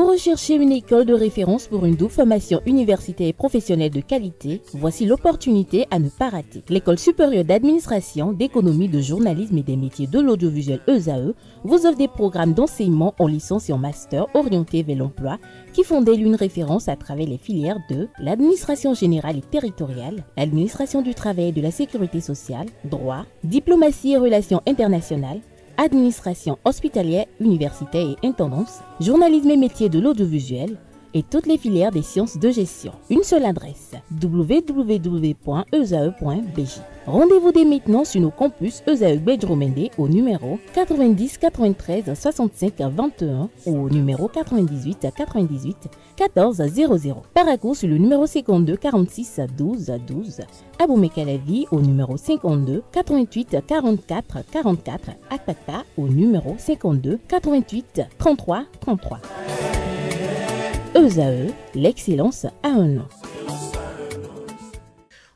recherchez une école de référence pour une double formation universitaire et professionnelle de qualité? Voici l'opportunité à ne pas rater. L'École supérieure d'administration, d'économie, de journalisme et des métiers de l'audiovisuel ESAE vous offre des programmes d'enseignement en licence et en master orientés vers l'emploi qui font d'elle une référence à travers les filières de l'administration générale et territoriale, l'administration du travail et de la sécurité sociale, droit, diplomatie et relations internationales, administration hospitalière, universitaire et intendance, journalisme et métiers de l'audiovisuel et toutes les filières des sciences de gestion. Une seule adresse, www.esae.bj. Rendez-vous dès maintenant sur nos campus ESAE Bedjromende au numéro 90 93 65 21 ou au numéro 98 98 14 00. Paracourt sur le numéro 52 46 12 12. Aboumé-Calavi au numéro 52 88 44 44. Akpata au numéro 52 88 33 33. ESAE, l'excellence à un nom.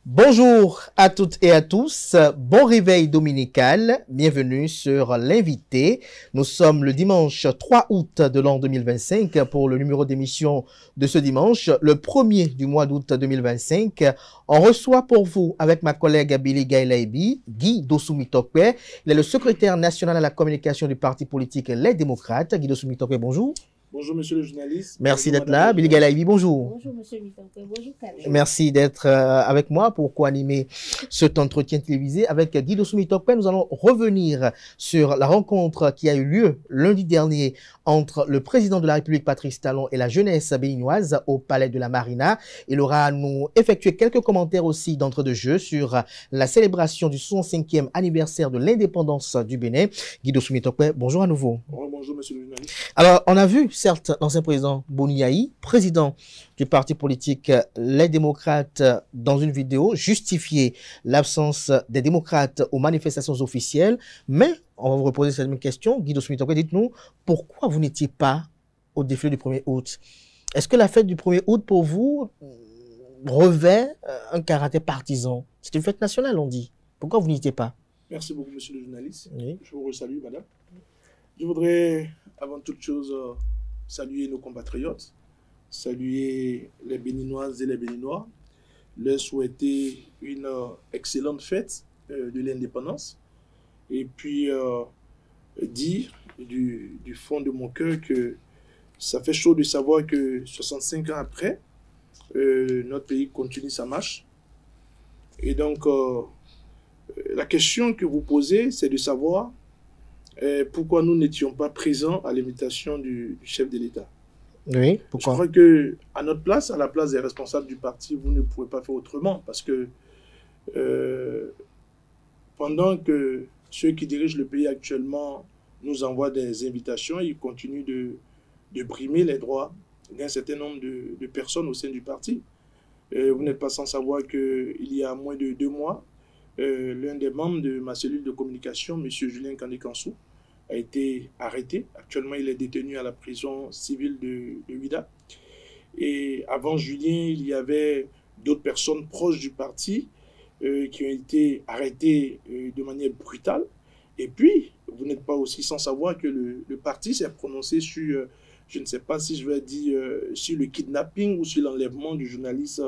Bonjour à toutes et à tous, bon réveil dominical, bienvenue sur l'invité. Nous sommes le dimanche 3 août de l'an 2025 pour le numéro d'émission de ce dimanche, le 1er du mois d'août 2025. On reçoit pour vous, avec ma collègue Billy Gailaibi, Guy Dossoumitokwe. Il est le secrétaire national à la communication du parti politique Les Démocrates. Guy Dossoumitokwe, bonjour. Bonjour, monsieur le journaliste. Merci d'être là. Billy Gailaibi, bonjour. Bonjour, monsieur Mitokwe. Bonjour, Kalé. Merci d'être avec moi pour co-animer cet entretien télévisé avec Guy Dossoumitokwe. Nous allons revenir sur la rencontre qui a eu lieu lundi dernier entre le président de la République, Patrice Talon, et la jeunesse béninoise au Palais de la Marina. Il aura nous effectué quelques commentaires aussi d'entre-deux-jeux sur la célébration du 65e anniversaire de l'indépendance du Bénin. Guy Dossoumitokwe, bonjour à nouveau. Bonjour, monsieur le journaliste. Alors, on a vu, certes, l'ancien président Boniaï, président du parti politique Les Démocrates, dans une vidéo, justifier l'absence des démocrates aux manifestations officielles. Mais, on va vous reposer cette même question. Guy Dossoumitokwe, dites-nous, pourquoi vous n'étiez pas au défilé du 1er août? Est-ce que la fête du 1er août, pour vous, revêt un caractère partisan? C'est une fête nationale, on dit. Pourquoi vous n'y étiez pas? Merci beaucoup, monsieur le journaliste. Oui. Je vous salue, madame. Je voudrais, avant toute chose, saluer nos compatriotes, saluer les Béninoises et les Béninois, leur souhaiter une excellente fête de l'indépendance et puis dire du fond de mon cœur que ça fait chaud de savoir que 65 ans après, notre pays continue sa marche. Et donc, la question que vous posez, c'est de savoir pourquoi nous n'étions pas présents à l'invitation du chef de l'État. Oui, pourquoi? Je crois qu'à notre place, à la place des responsables du parti, vous ne pouvez pas faire autrement parce que pendant que ceux qui dirigent le pays actuellement nous envoient des invitations, ils continuent de brimer les droits d'un certain nombre de personnes au sein du parti. Vous n'êtes pas sans savoir qu'il y a moins de 2 mois, l'un des membres de ma cellule de communication, M. Julien Kandé-Kansou, a été arrêté. Actuellement, il est détenu à la prison civile de Ouida. Et avant Julien, il y avait d'autres personnes proches du parti qui ont été arrêtées de manière brutale. Et puis, vous n'êtes pas aussi sans savoir que le parti s'est prononcé sur, je ne sais pas si je vais dire, sur le kidnapping ou sur l'enlèvement du journaliste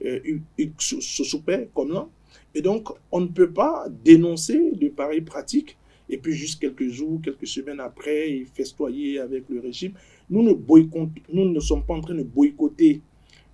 Hugues Sosoupé, comme là. Et donc, on ne peut pas dénoncer de pareilles pratiques et puis juste quelques jours, quelques semaines après, festoyer avec le régime. Nous ne sommes pas en train de boycotter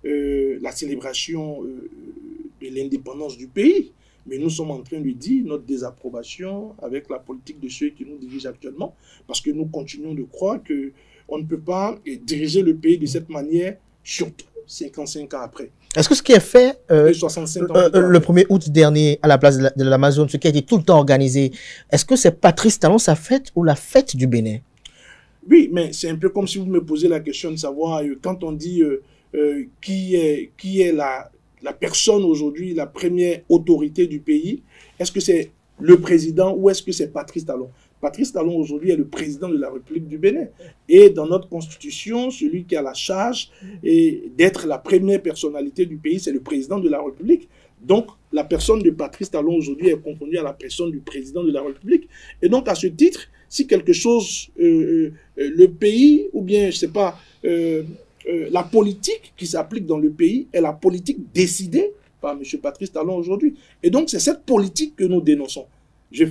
la célébration de l'indépendance du pays, mais nous sommes en train de dire notre désapprobation avec la politique de ceux qui nous dirigent actuellement, parce que nous continuons de croire qu'on ne peut pas diriger le pays de cette manière, surtout 55 ans après. Est-ce que ce qui est fait 65 ans le 1er août dernier à la place de l'Amazone, ce qui a été tout le temps organisé, est-ce que c'est Patrice Talon sa fête ou la fête du Bénin? Oui, mais c'est un peu comme si vous me posez la question de savoir, quand on dit qui est la personne aujourd'hui, la première autorité du pays, est-ce que c'est le président ou est-ce que c'est Patrice Talon? Patrice Talon aujourd'hui est le président de la République du Bénin. Et dans notre constitution, celui qui a la charge d'être la première personnalité du pays, c'est le président de la République. Donc, la personne de Patrice Talon aujourd'hui est confondue à la personne du président de la République. Et donc, à ce titre, si quelque chose, le pays, ou bien, je ne sais pas, la politique qui s'applique dans le pays est la politique décidée par M. Patrice Talon aujourd'hui. Et donc, c'est cette politique que nous dénonçons. Je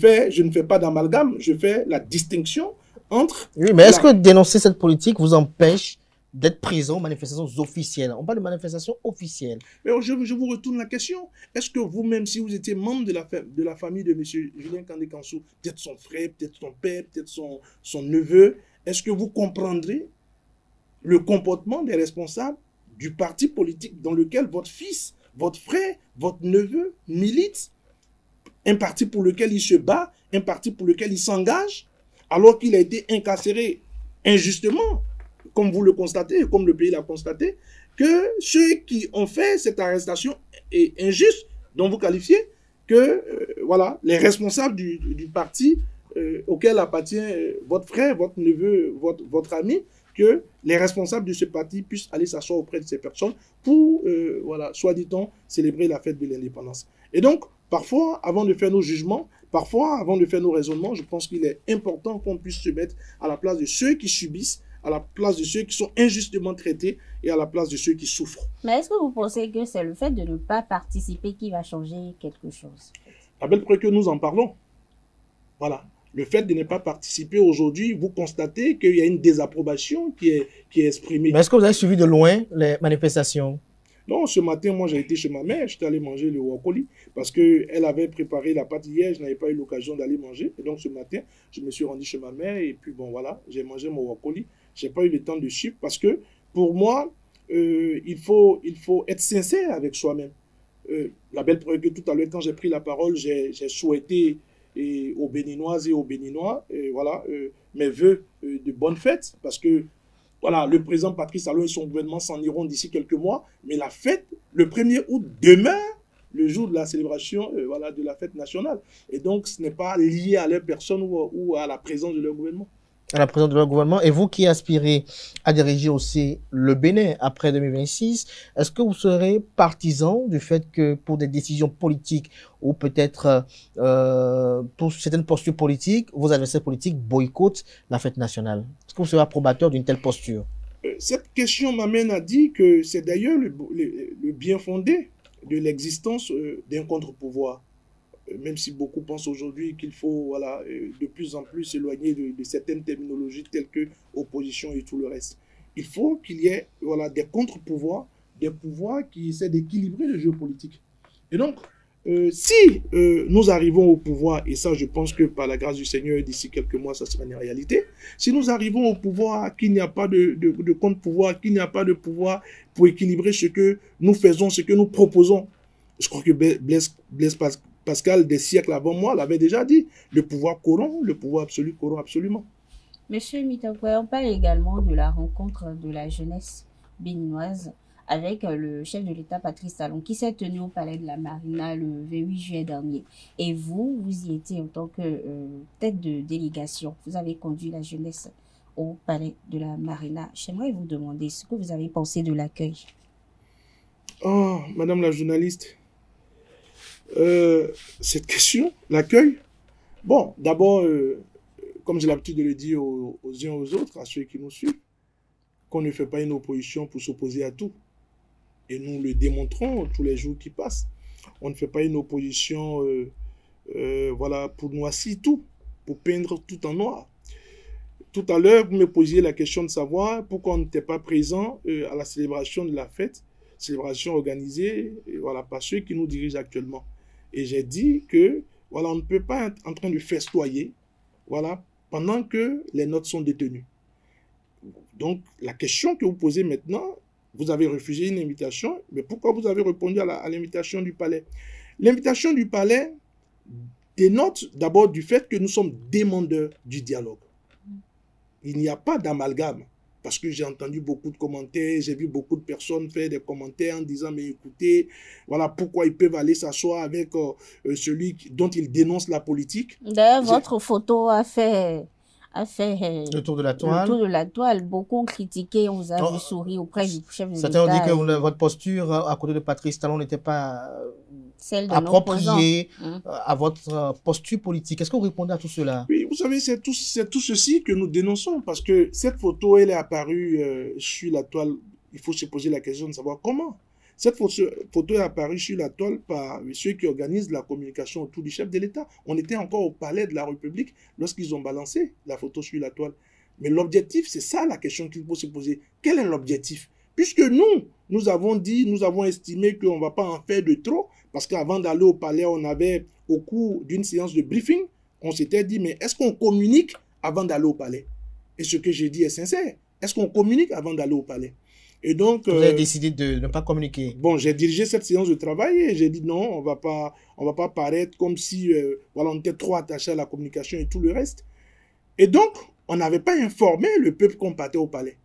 ne fais pas d'amalgame, je fais la distinction entre... Oui, mais est-ce que dénoncer cette politique vous empêche d'être présent aux manifestations officielles? On parle de manifestations officielles. Mais je vous retourne la question. Est-ce que vous-même, si vous étiez membre de la famille de M. Julien Kandé-Kansou, peut-être son frère, peut-être son père, peut-être son neveu, est-ce que vous comprendrez le comportement des responsables du parti politique dans lequel votre fils, votre frère, votre neveu milite, un parti pour lequel il se bat, un parti pour lequel il s'engage, alors qu'il a été incarcéré injustement, comme vous le constatez, comme le pays l'a constaté, que ceux qui ont fait cette arrestation est injuste, dont vous qualifiez, que voilà, les responsables du parti auquel appartient votre frère, votre neveu, votre ami, que les responsables de ce parti puissent aller s'asseoir auprès de ces personnes pour, voilà, soit dit-on, célébrer la fête de l'indépendance. Et donc, parfois, avant de faire nos jugements, parfois, avant de faire nos raisonnements, je pense qu'il est important qu'on puisse se mettre à la place de ceux qui subissent, à la place de ceux qui sont injustement traités et à la place de ceux qui souffrent. Mais est-ce que vous pensez que c'est le fait de ne pas participer qui va changer quelque chose? La belle preuve que nous en parlons. Voilà. Le fait de ne pas participer aujourd'hui, vous constatez qu'il y a une désapprobation qui est exprimée. Mais est-ce que vous avez suivi de loin les manifestations? Non, ce matin, moi, j'ai été chez ma mère, j'étais allé manger le wakoli parce qu'elle avait préparé la pâte hier, je n'avais pas eu l'occasion d'aller manger. Et donc, ce matin, je me suis rendu chez ma mère et puis, bon, voilà, j'ai mangé mon wakoli. Je n'ai pas eu le temps de suivre parce que, pour moi, il faut être sincère avec soi-même. La belle preuve que tout à l'heure, quand j'ai pris la parole, j'ai souhaité aux Béninoises et aux Béninois, voilà, mes vœux de bonne fête parce que, voilà, le président Patrice Talon et son gouvernement s'en iront d'ici quelques mois, mais la fête, le 1er août, demeure le jour de la célébration voilà, de la fête nationale. Et donc, ce n'est pas lié à leur personne ou à la présence de leur gouvernement. À la présence de leur gouvernement. Et vous qui aspirez à diriger aussi le Bénin après 2026, est-ce que vous serez partisan du fait que pour des décisions politiques ou peut-être pour certaines postures politiques, vos adversaires politiques boycottent la fête nationale? Est-ce que vous serez approbateur d'une telle posture? Cette question m'amène à dire que c'est d'ailleurs le bien fondé de l'existence d'un contre-pouvoir. Même si beaucoup pensent aujourd'hui qu'il faut voilà, de plus en plus s'éloigner de certaines terminologies telles que opposition et tout le reste. Il faut qu'il y ait voilà, des contre-pouvoirs, des pouvoirs qui essaient d'équilibrer le jeu politique. Et donc, si nous arrivons au pouvoir, et ça je pense que par la grâce du Seigneur, d'ici quelques mois, ça sera une réalité, si nous arrivons au pouvoir, qu'il n'y a pas de contre-pouvoir, qu'il n'y a pas de pouvoir pour équilibrer ce que nous faisons, ce que nous proposons, je crois que Blaise Pascal, des siècles avant moi, l'avait déjà dit. Le pouvoir corrompt, le pouvoir absolu corrompt absolument. Monsieur Mitakwe, on parle également de la rencontre de la jeunesse béninoise avec le chef de l'État, Patrice Talon, qui s'est tenu au Palais de la Marina le 28 juillet dernier. Et vous y étiez en tant que tête de délégation. Vous avez conduit la jeunesse au Palais de la Marina. J'aimerais vous demander ce que vous avez pensé de l'accueil. Oh, madame la journaliste, cette question, l'accueil, bon, d'abord, comme j'ai l'habitude de le dire aux uns et aux autres, à ceux qui nous suivent, qu'on ne fait pas une opposition pour s'opposer à tout. Et nous le démontrons tous les jours qui passent. On ne fait pas une opposition voilà, pour noircir tout, pour peindre tout en noir. Tout à l'heure, vous me posiez la question de savoir pourquoi on n'était pas présent à la célébration de la fête, célébration organisée voilà, par ceux qui nous dirigent actuellement. Et j'ai dit que voilà, on ne peut pas être en train de festoyer voilà, pendant que les notes sont détenues. Donc, la question que vous posez maintenant, vous avez refusé une invitation, mais pourquoi vous avez répondu à l'invitation du palais? L'invitation du palais dénote d'abord du fait que nous sommes demandeurs du dialogue. Il n'y a pas d'amalgame. Parce que j'ai entendu beaucoup de commentaires, j'ai vu beaucoup de personnes faire des commentaires en disant, mais écoutez, voilà pourquoi ils peuvent aller s'asseoir avec celui dont ils dénoncent la politique. D'ailleurs, votre photo a fait le tour de la toile. Le tour de la toile. Beaucoup ont critiqué, on vous a vu sourire auprès du chef de l'État. Certains ont dit que votre posture à côté de Patrice Talon n'était pas appropriée à votre posture politique. Est-ce que vous répondez à tout cela? Oui, vous savez, c'est tout ceci que nous dénonçons, parce que cette photo, elle est apparue sur la toile. Il faut se poser la question de savoir comment. Cette photo est apparue sur la toile par ceux qui organisent la communication autour du chef de l'État. On était encore au palais de la République lorsqu'ils ont balancé la photo sur la toile. Mais l'objectif, c'est ça la question qu'il faut se poser. Quel est l'objectif? Puisque nous avons dit, nous avons estimé qu'on ne va pas en faire de trop, parce qu'avant d'aller au palais, on avait, au cours d'une séance de briefing, on s'était dit, mais est-ce qu'on communique avant d'aller au palais? Et ce que j'ai dit est sincère. Est-ce qu'on communique avant d'aller au palais? Et donc, vous avez décidé de ne pas communiquer. Bon, j'ai dirigé cette séance de travail et j'ai dit non, on va pas paraître comme si voilà, on était trop attaché à la communication et tout le reste. Et donc, on n'avait pas informé le peuple qu'on partait au palais.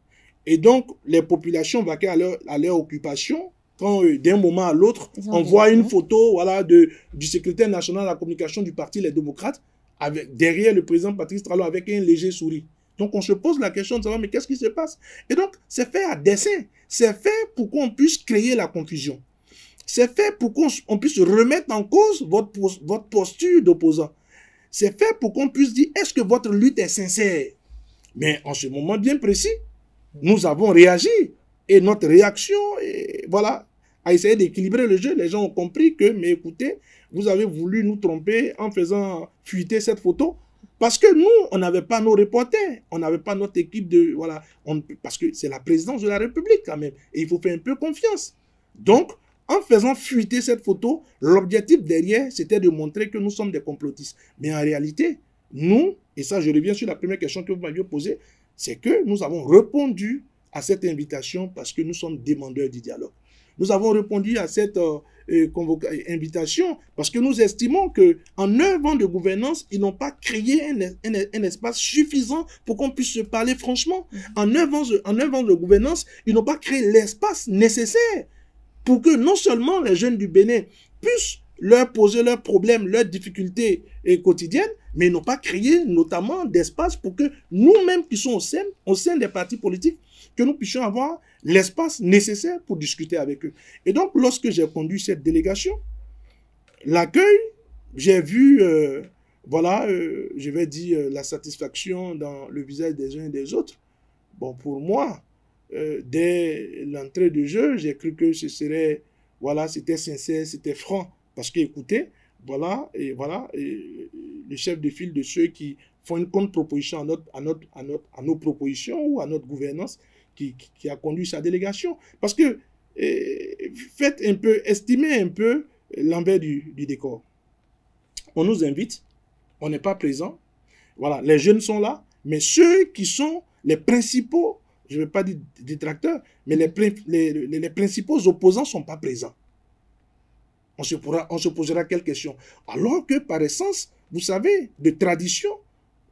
Et donc, les populations vaquaient à leur occupation quand d'un moment à l'autre, on voit une photo voilà, du secrétaire national de la communication du parti Les Démocrates derrière le président Patrice Talon avec un léger sourire. Donc, on se pose la question de savoir, mais qu'est-ce qui se passe? Et donc, c'est fait à dessein. C'est fait pour qu'on puisse créer la confusion. C'est fait pour qu'on puisse remettre en cause votre posture d'opposant. C'est fait pour qu'on puisse dire, est-ce que votre lutte est sincère? Mais en ce moment bien précis, nous avons réagi. Et notre réaction, voilà, a essayé d'équilibrer le jeu. Les gens ont compris que, mais écoutez, vous avez voulu nous tromper en faisant fuiter cette photo. Parce que nous, on n'avait pas nos reporters, on n'avait pas notre équipe de... Voilà, parce que c'est la présidence de la République quand même, et il faut faire un peu confiance. Donc, en faisant fuiter cette photo, l'objectif derrière, c'était de montrer que nous sommes des complotistes. Mais en réalité, nous, et ça je reviens sur la première question que vous m'aviez posée, c'est que nous avons répondu à cette invitation parce que nous sommes demandeurs du dialogue. Nous avons répondu à cette invitation parce que nous estimons qu'en 9 ans de gouvernance, ils n'ont pas créé un espace suffisant pour qu'on puisse se parler franchement. En 9 ans de gouvernance, ils n'ont pas créé l'espace nécessaire pour que non seulement les jeunes du Bénin puissent leur poser leurs problèmes, leurs difficultés quotidiennes, mais ils n'ont pas créé notamment d'espace pour que nous-mêmes qui sommes au sein des partis politiques, que nous puissions avoir l'espace nécessaire pour discuter avec eux. Et donc, lorsque j'ai conduit cette délégation, l'accueil, j'ai vu, voilà, je vais dire, la satisfaction dans le visage des uns et des autres. Bon, pour moi, dès l'entrée du jeu, j'ai cru que ce serait, voilà, c'était sincère, c'était franc. Parce que, écoutez, voilà, et le chef de file de ceux qui font une contre-proposition à nos propositions ou à notre gouvernance qui a conduit sa délégation. Parce que, faites un peu, estimez un peu l'envers du décor. On nous invite, on n'est pas présent, voilà, les jeunes sont là, mais ceux qui sont les principaux, je ne vais pas dire détracteurs, mais les principaux opposants ne sont pas présents. On se posera quelle question? Alors que, par essence, vous savez, de tradition,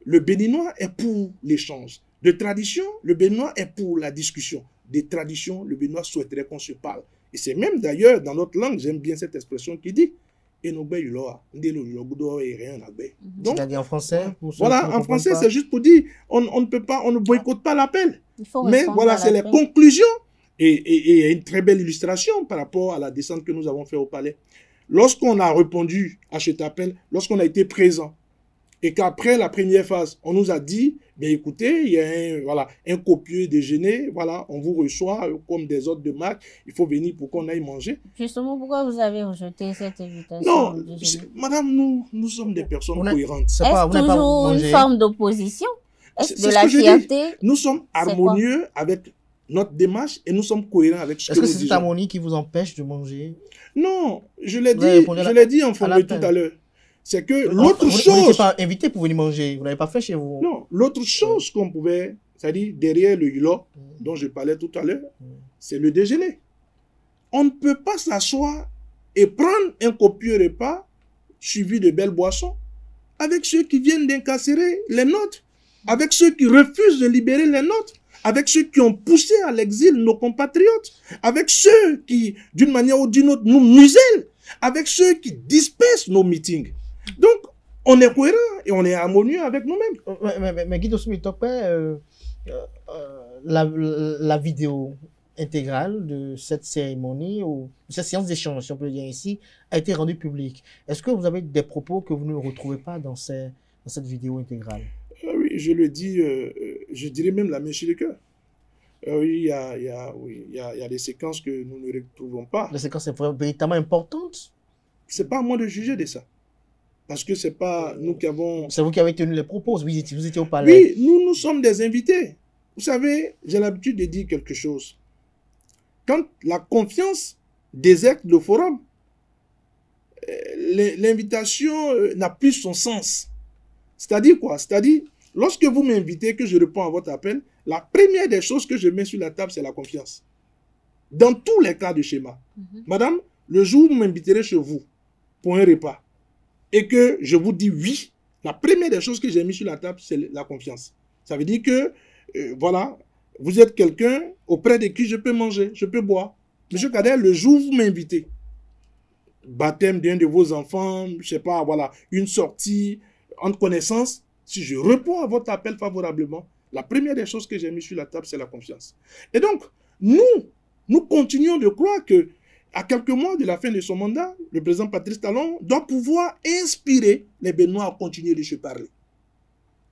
le Béninois est pour l'échange. De tradition, le Béninois est pour la discussion. De tradition, le Béninois souhaiterait qu'on se parle. Et c'est même d'ailleurs, dans notre langue, j'aime bien cette expression qui dit donc, c'est-à-dire en français? Voilà, en français, c'est juste pour dire on ne boycotte pas l'appel. Mais voilà, c'est les conclusions. Et il y a une très belle illustration par rapport à la descente que nous avons fait au palais. Lorsqu'on a répondu à cet appel, lorsqu'on a été présent, et qu'après la première phase, on nous a dit, bien écoutez, il y a un copieux déjeuner, voilà, on vous reçoit comme des hôtes de marque, il faut venir pour qu'on aille manger. Justement, pourquoi vous avez rejeté cette invitation? Non, madame, nous sommes des personnes cohérentes. Est-ce toujours une forme d'opposition? Est-ce de la fierté? Nous sommes harmonieux avec notre démarche et nous sommes cohérents avec ce que nous disons. Est-ce que c'est cette harmonie qui vous empêche de manger? Non, je l'ai dit en forme tout à l'heure. C'est que l'autre chose... Vous n'étiez pas invité pour venir manger, vous n'avez pas fait chez vous. Non, l'autre chose qu'on pouvait, c'est-à-dire derrière le hulo dont je parlais tout à l'heure, c'est le déjeuner. On ne peut pas s'asseoir et prendre un copieux repas suivi de belles boissons avec ceux qui viennent d'incarcérer les nôtres, avec ceux qui refusent de libérer les nôtres, avec ceux qui ont poussé à l'exil nos compatriotes, avec ceux qui, d'une manière ou d'une autre, nous musellent, avec ceux qui dispersent nos meetings. Donc, on est cohérent et on est harmonieux avec nous-mêmes. Mais Guido Sumitokpe, la vidéo, intégrale de cette cérémonie ou de cette séance d'échange, si on peut le dire ici, a été rendue publique. Est-ce que vous avez des propos que vous ne retrouvez pas dans cette vidéo intégrale? Oui, je le dis, je dirais même la main sur le cœur. Oui, il y a des séquences que nous ne retrouvons pas. Les séquences sont véritablement importantes. C'est pas à moi de juger de ça. Parce que c'est pas nous qui avons... C'est vous qui avez tenu les propos, vous étiez au palais. Oui, nous sommes des invités. Vous savez, j'ai l'habitude de dire quelque chose. Quand la confiance déserte le forum, l'invitation n'a plus son sens. C'est-à-dire quoi? C'est-à-dire, lorsque vous m'invitez, que je réponds à votre appel, la première des choses que je mets sur la table, c'est la confiance. Dans tous les cas de schéma. Madame, le jour où vous m'inviterez chez vous pour un repas et que je vous dis oui, la première des choses que j'ai mis sur la table, c'est la confiance. Ça veut dire que, voilà, vous êtes quelqu'un auprès de qui je peux manger, je peux boire. Monsieur Kader, le jour où vous m'invitez, baptême d'un de vos enfants, je sais pas, voilà, une sortie entre connaissances, si je réponds à votre appel favorablement, la première des choses que j'ai mis sur la table, c'est la confiance. Et donc, nous continuons de croire que à quelques mois de la fin de son mandat, le président Patrice Talon doit pouvoir inspirer les Béninois à continuer de se parler.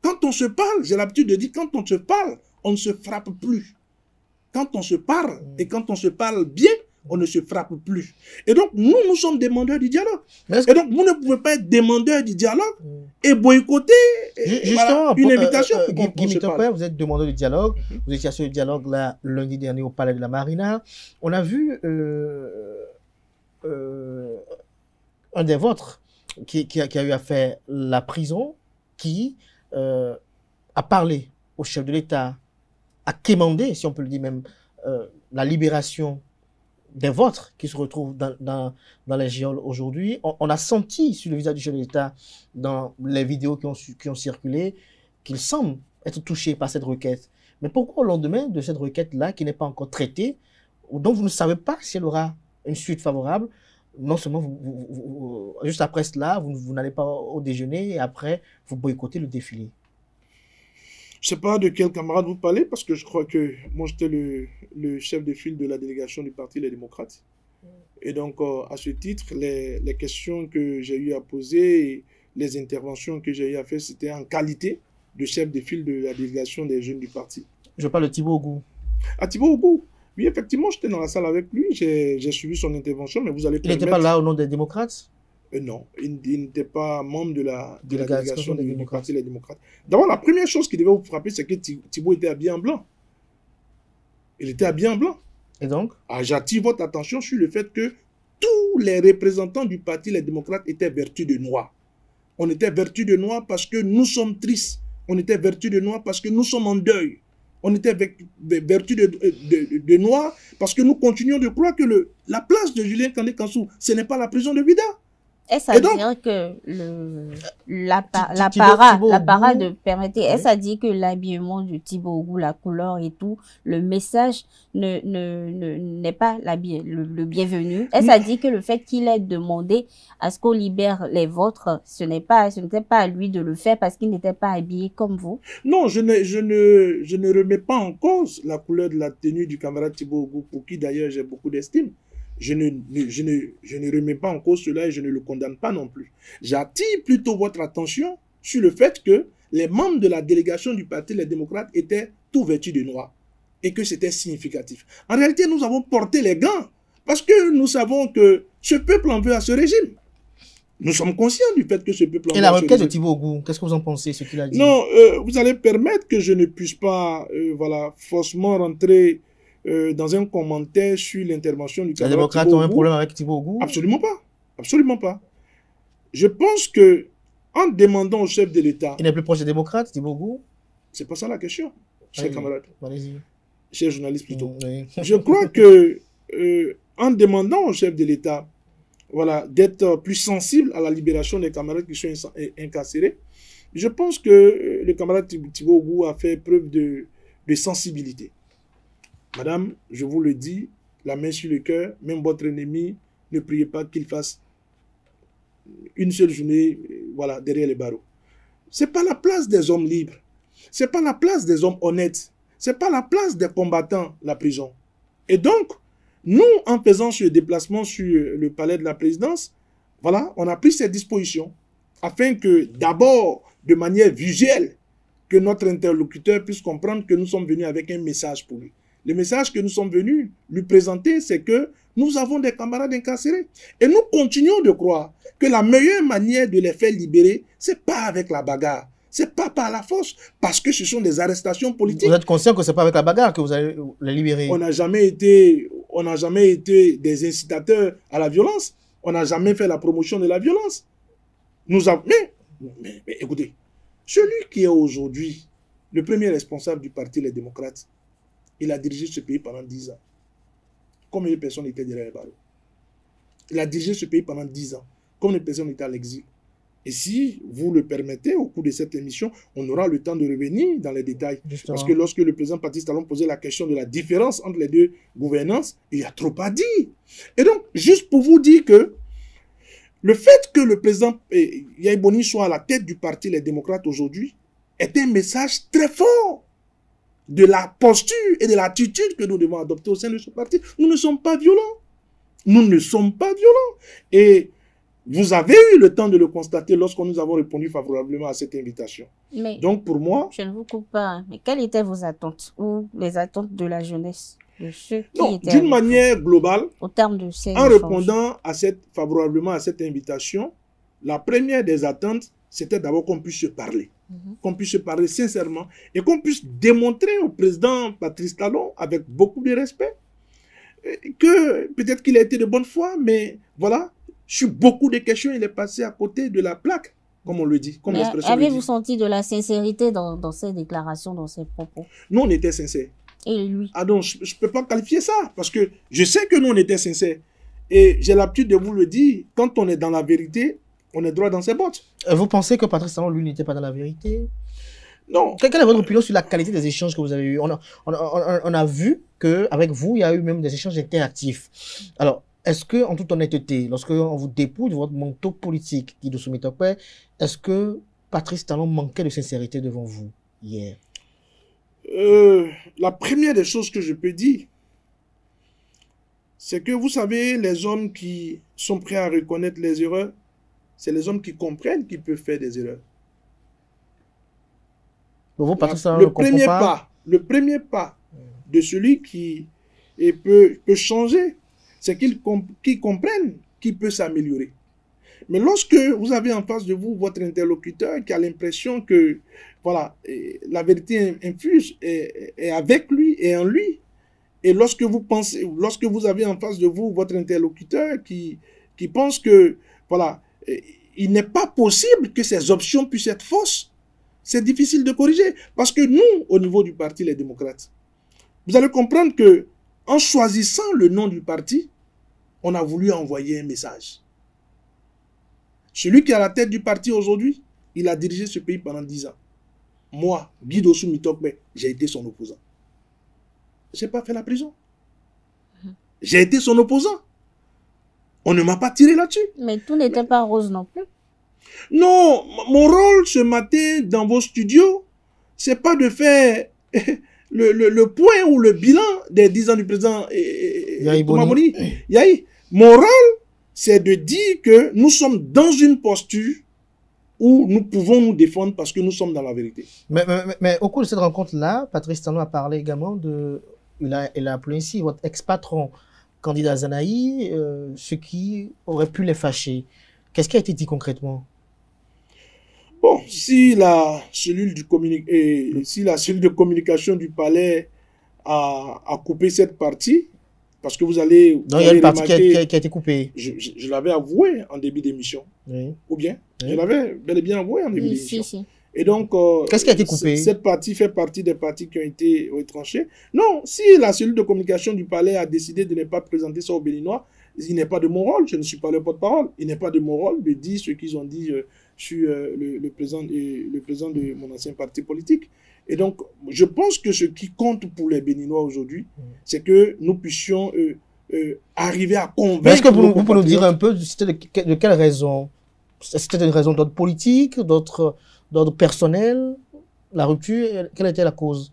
Quand on se parle, j'ai l'habitude de dire, quand on se parle, on ne se frappe plus. Quand on se parle et quand on se parle bien, on ne se frappe plus. Et donc, nous sommes demandeurs du dialogue. Et donc, vous ne pouvez pas être demandeur du dialogue et boycotter justement, une invitation. Guy Mitopoué, vous êtes demandeur du dialogue. Vous étiez à ce dialogue-là lundi dernier au Palais de la Marina. On a vu un des vôtres qui a eu à faire la prison, qui a parlé au chef de l'État, a quémandé, si on peut le dire même, la libération des vôtres qui se retrouvent dans les geôles aujourd'hui. On a senti sur le visage du chef de l'État, dans les vidéos qui ont circulé, qu'il semble être touché par cette requête. Mais pourquoi au lendemain de cette requête-là, qui n'est pas encore traitée, ou dont vous ne savez pas si elle aura une suite favorable, non seulement juste après cela, vous n'allez pas au déjeuner et après, vous boycottez le défilé? Je ne sais pas de quel camarade vous parlez, parce que je crois que moi, j'étais le chef de file de la délégation du Parti Les Démocrates. Et donc, à ce titre, les questions que j'ai eu à poser, et les interventions que j'ai eu à faire, c'était en qualité de chef de file de la délégation des jeunes du parti. Je parle de Thibaut Ogou. Ah, Thibaut Ogou. Oui, effectivement, j'étais dans la salle avec lui, j'ai suivi son intervention, mais vous allez permettre... Il n'était pas là au nom des démocrates? Non, il n'était pas membre de la délégation du Parti Les Démocrates. D'abord, la première chose qui devait vous frapper, c'est que Thibaut était habillé en blanc. Il était habillé en blanc. Et donc? J'attire votre attention sur le fait que tous les représentants du Parti Les Démocrates étaient vêtus de noir. On était vêtus de noir parce que nous sommes tristes. On était vêtus de noir parce que nous sommes en deuil. On était vêtus de noir parce que nous continuons de croire que la place de Julien Kandé-Kansou, ce n'est pas la prison de Vida. Est-ce à dire que l'apparat de permettez, est-ce à dire que l'habillement de Thibaut Ogou, la couleur et tout, le message n'est pas le bienvenu? Est-ce à dire que le fait qu'il ait demandé à ce qu'on libère les vôtres, ce n'était pas à lui de le faire parce qu'il n'était pas habillé comme vous? Non, je ne remets pas en cause la couleur de la tenue du camarade Thibaut Ogou, pour qui d'ailleurs j'ai beaucoup d'estime. Je ne remets pas en cause cela et je ne le condamne pas non plus. J'attire plutôt votre attention sur le fait que les membres de la délégation du Parti Les Démocrates étaient tous vêtus de noir et que c'était significatif. En réalité, nous avons porté les gants parce que nous savons que ce peuple en veut à ce régime. Nous sommes conscients du fait que ce peuple en veut à ce régime. Et la requête de Thibaut Ogou, qu'est-ce que vous en pensez, ce qu'il a dit? Non, vous allez permettre que je ne puisse pas forcément rentrer dans un commentaire sur l'intervention du camarade. Les démocrates ont un problème avec Thibaut Ogou? Absolument pas. Absolument pas. Je pense que en demandant au chef de l'État... Il n'est plus proche des démocrates, Thibaut Ogou? C'est pas ça la question, cher camarade. Allez-y. Cher journaliste plutôt. Oui. Je crois que en demandant au chef de l'État d'être plus sensible à la libération des camarades qui sont incarcérés, je pense que le camarade Thibaut Ogou a fait preuve de sensibilité. Madame, je vous le dis, la main sur le cœur, même votre ennemi, ne priez pas qu'il fasse une seule journée derrière les barreaux. Ce n'est pas la place des hommes libres. Ce n'est pas la place des hommes honnêtes. Ce n'est pas la place des combattants, la prison. Et donc, nous, en faisant ce déplacement sur le palais de la présidence, voilà, on a pris ces dispositions afin que, d'abord, de manière visuelle, que notre interlocuteur puisse comprendre que nous sommes venus avec un message pour lui. Le message que nous sommes venus lui présenter, c'est que nous avons des camarades incarcérés. Et nous continuons de croire que la meilleure manière de les faire libérer, c'est pas avec la bagarre. C'est pas par la force, parce que ce sont des arrestations politiques. Vous êtes conscient que c'est pas avec la bagarre que vous allez les libérer? On n'a jamais été des incitateurs à la violence. On n'a jamais fait la promotion de la violence. Nous avons, mais écoutez, celui qui est aujourd'hui le premier responsable du parti Les Démocrates, il a dirigé ce pays pendant 10 ans. Combien de personnes étaient derrière les barreaux? Il a dirigé ce pays pendant 10 ans. Combien de personnes étaient à l'exil? Et si vous le permettez, au cours de cette émission, on aura le temps de revenir dans les détails. Justement. Parce que lorsque le président Patrice Talon posait la question de la différence entre les deux gouvernances, il y a trop à dire. Et donc, juste pour vous dire que le fait que le président Yahya Boni soit à la tête du parti Les Démocrates aujourd'hui est un message très fort de la posture et de l'attitude que nous devons adopter au sein de ce parti. Nous ne sommes pas violents. Nous ne sommes pas violents. Et vous avez eu le temps de le constater lorsque nous avons répondu favorablement à cette invitation. Mais donc pour moi... Je ne vous coupe pas, mais quelles étaient vos attentes ou les attentes de la jeunesse, de ceux qui Non, étaient d'une manière globale, au terme de ces en échanges. répondant favorablement à cette invitation, la première des attentes, c'était d'abord qu'on puisse se parler. Qu'on puisse se parler sincèrement et qu'on puisse démontrer au président Patrice Talon, avec beaucoup de respect, que peut-être qu'il a été de bonne foi, mais voilà, sur beaucoup de questions, il est passé à côté de la plaque, comme on le dit, comme l'expression le dit. Avez-vous senti de la sincérité dans ces déclarations, dans ces propos? Nous, on était sincères. Et lui? Ah non, je ne peux pas qualifier ça, parce que je sais que nous, on était sincères. Et j'ai l'habitude de vous le dire, quand on est dans la vérité, on est droit dans ses bottes. Vous pensez que Patrice Talon, lui, n'était pas dans la vérité? Non. Quelle est votre opinion sur la qualité des échanges que vous avez eus? On a vu qu'avec vous, il y a eu même des échanges interactifs. Alors, est-ce que, en toute honnêteté, lorsque on vous dépouille de votre manteau politique, Guido Soumitokpe, est-ce que Patrice Talon manquait de sincérité devant vous hier? La première des choses que je peux dire, c'est que vous savez, les hommes qui sont prêts à reconnaître les erreurs, c'est les hommes qui comprennent qu'ils peuvent faire des erreurs. Donc vous, Patrice Talon, le premier pas de celui qui peut changer, c'est qu'ils comprennent qu'il peut s'améliorer. Mais lorsque vous avez en face de vous votre interlocuteur qui a l'impression que voilà, la vérité infuse est avec lui et en lui, et lorsque vous avez en face de vous votre interlocuteur qui pense que voilà, il n'est pas possible que ces options puissent être fausses, c'est difficile de corriger. Parce que nous, au niveau du parti Les Démocrates, vous allez comprendre que en choisissant le nom du parti, on a voulu envoyer un message. Celui qui est à la tête du parti aujourd'hui, il a dirigé ce pays pendant 10 ans. Moi, Guido Soumitokpe, j'ai été son opposant. Je n'ai pas fait la prison. J'ai été son opposant. On ne m'a pas tiré là-dessus. Mais tout n'était pas rose non plus. Non, mon rôle ce matin dans vos studios, c'est pas de faire le point ou le bilan des 10 ans du président Yahya. Mon rôle, c'est de dire que nous sommes dans une posture où nous pouvons nous défendre parce que nous sommes dans la vérité. Mais au cours de cette rencontre-là, Patrice Talon a parlé également de... Il a appelé ainsi votre ex-patron, candidat Zanaï, ce qui aurait pu les fâcher. Qu'est-ce qui a été dit concrètement? Bon, si la cellule de communication du palais a coupé cette partie, parce que vous allez... Non, il y a une partie qui a été coupée. Je l'avais avoué en début d'émission. Oui. Ou bien, oui. Je l'avais bel et bien avoué en début d'émission. Si. Et donc, qu'est-ce qui a été coupé? Cette partie fait partie des parties qui ont été retranchées. Non, si la cellule de communication du palais a décidé de ne pas présenter ça aux Béninois, il n'est pas de mon rôle, je ne suis pas le porte-parole, il n'est pas de mon rôle de dire ce qu'ils ont dit sur le président de mon ancien parti politique. Et donc, je pense que ce qui compte pour les Béninois aujourd'hui, c'est que nous puissions arriver à convaincre... Mais est-ce que vous pouvez nous dire un peu de quelle raison? C'était une raison d'ordre politique, d'ordre personnel? La rupture, quelle était la cause?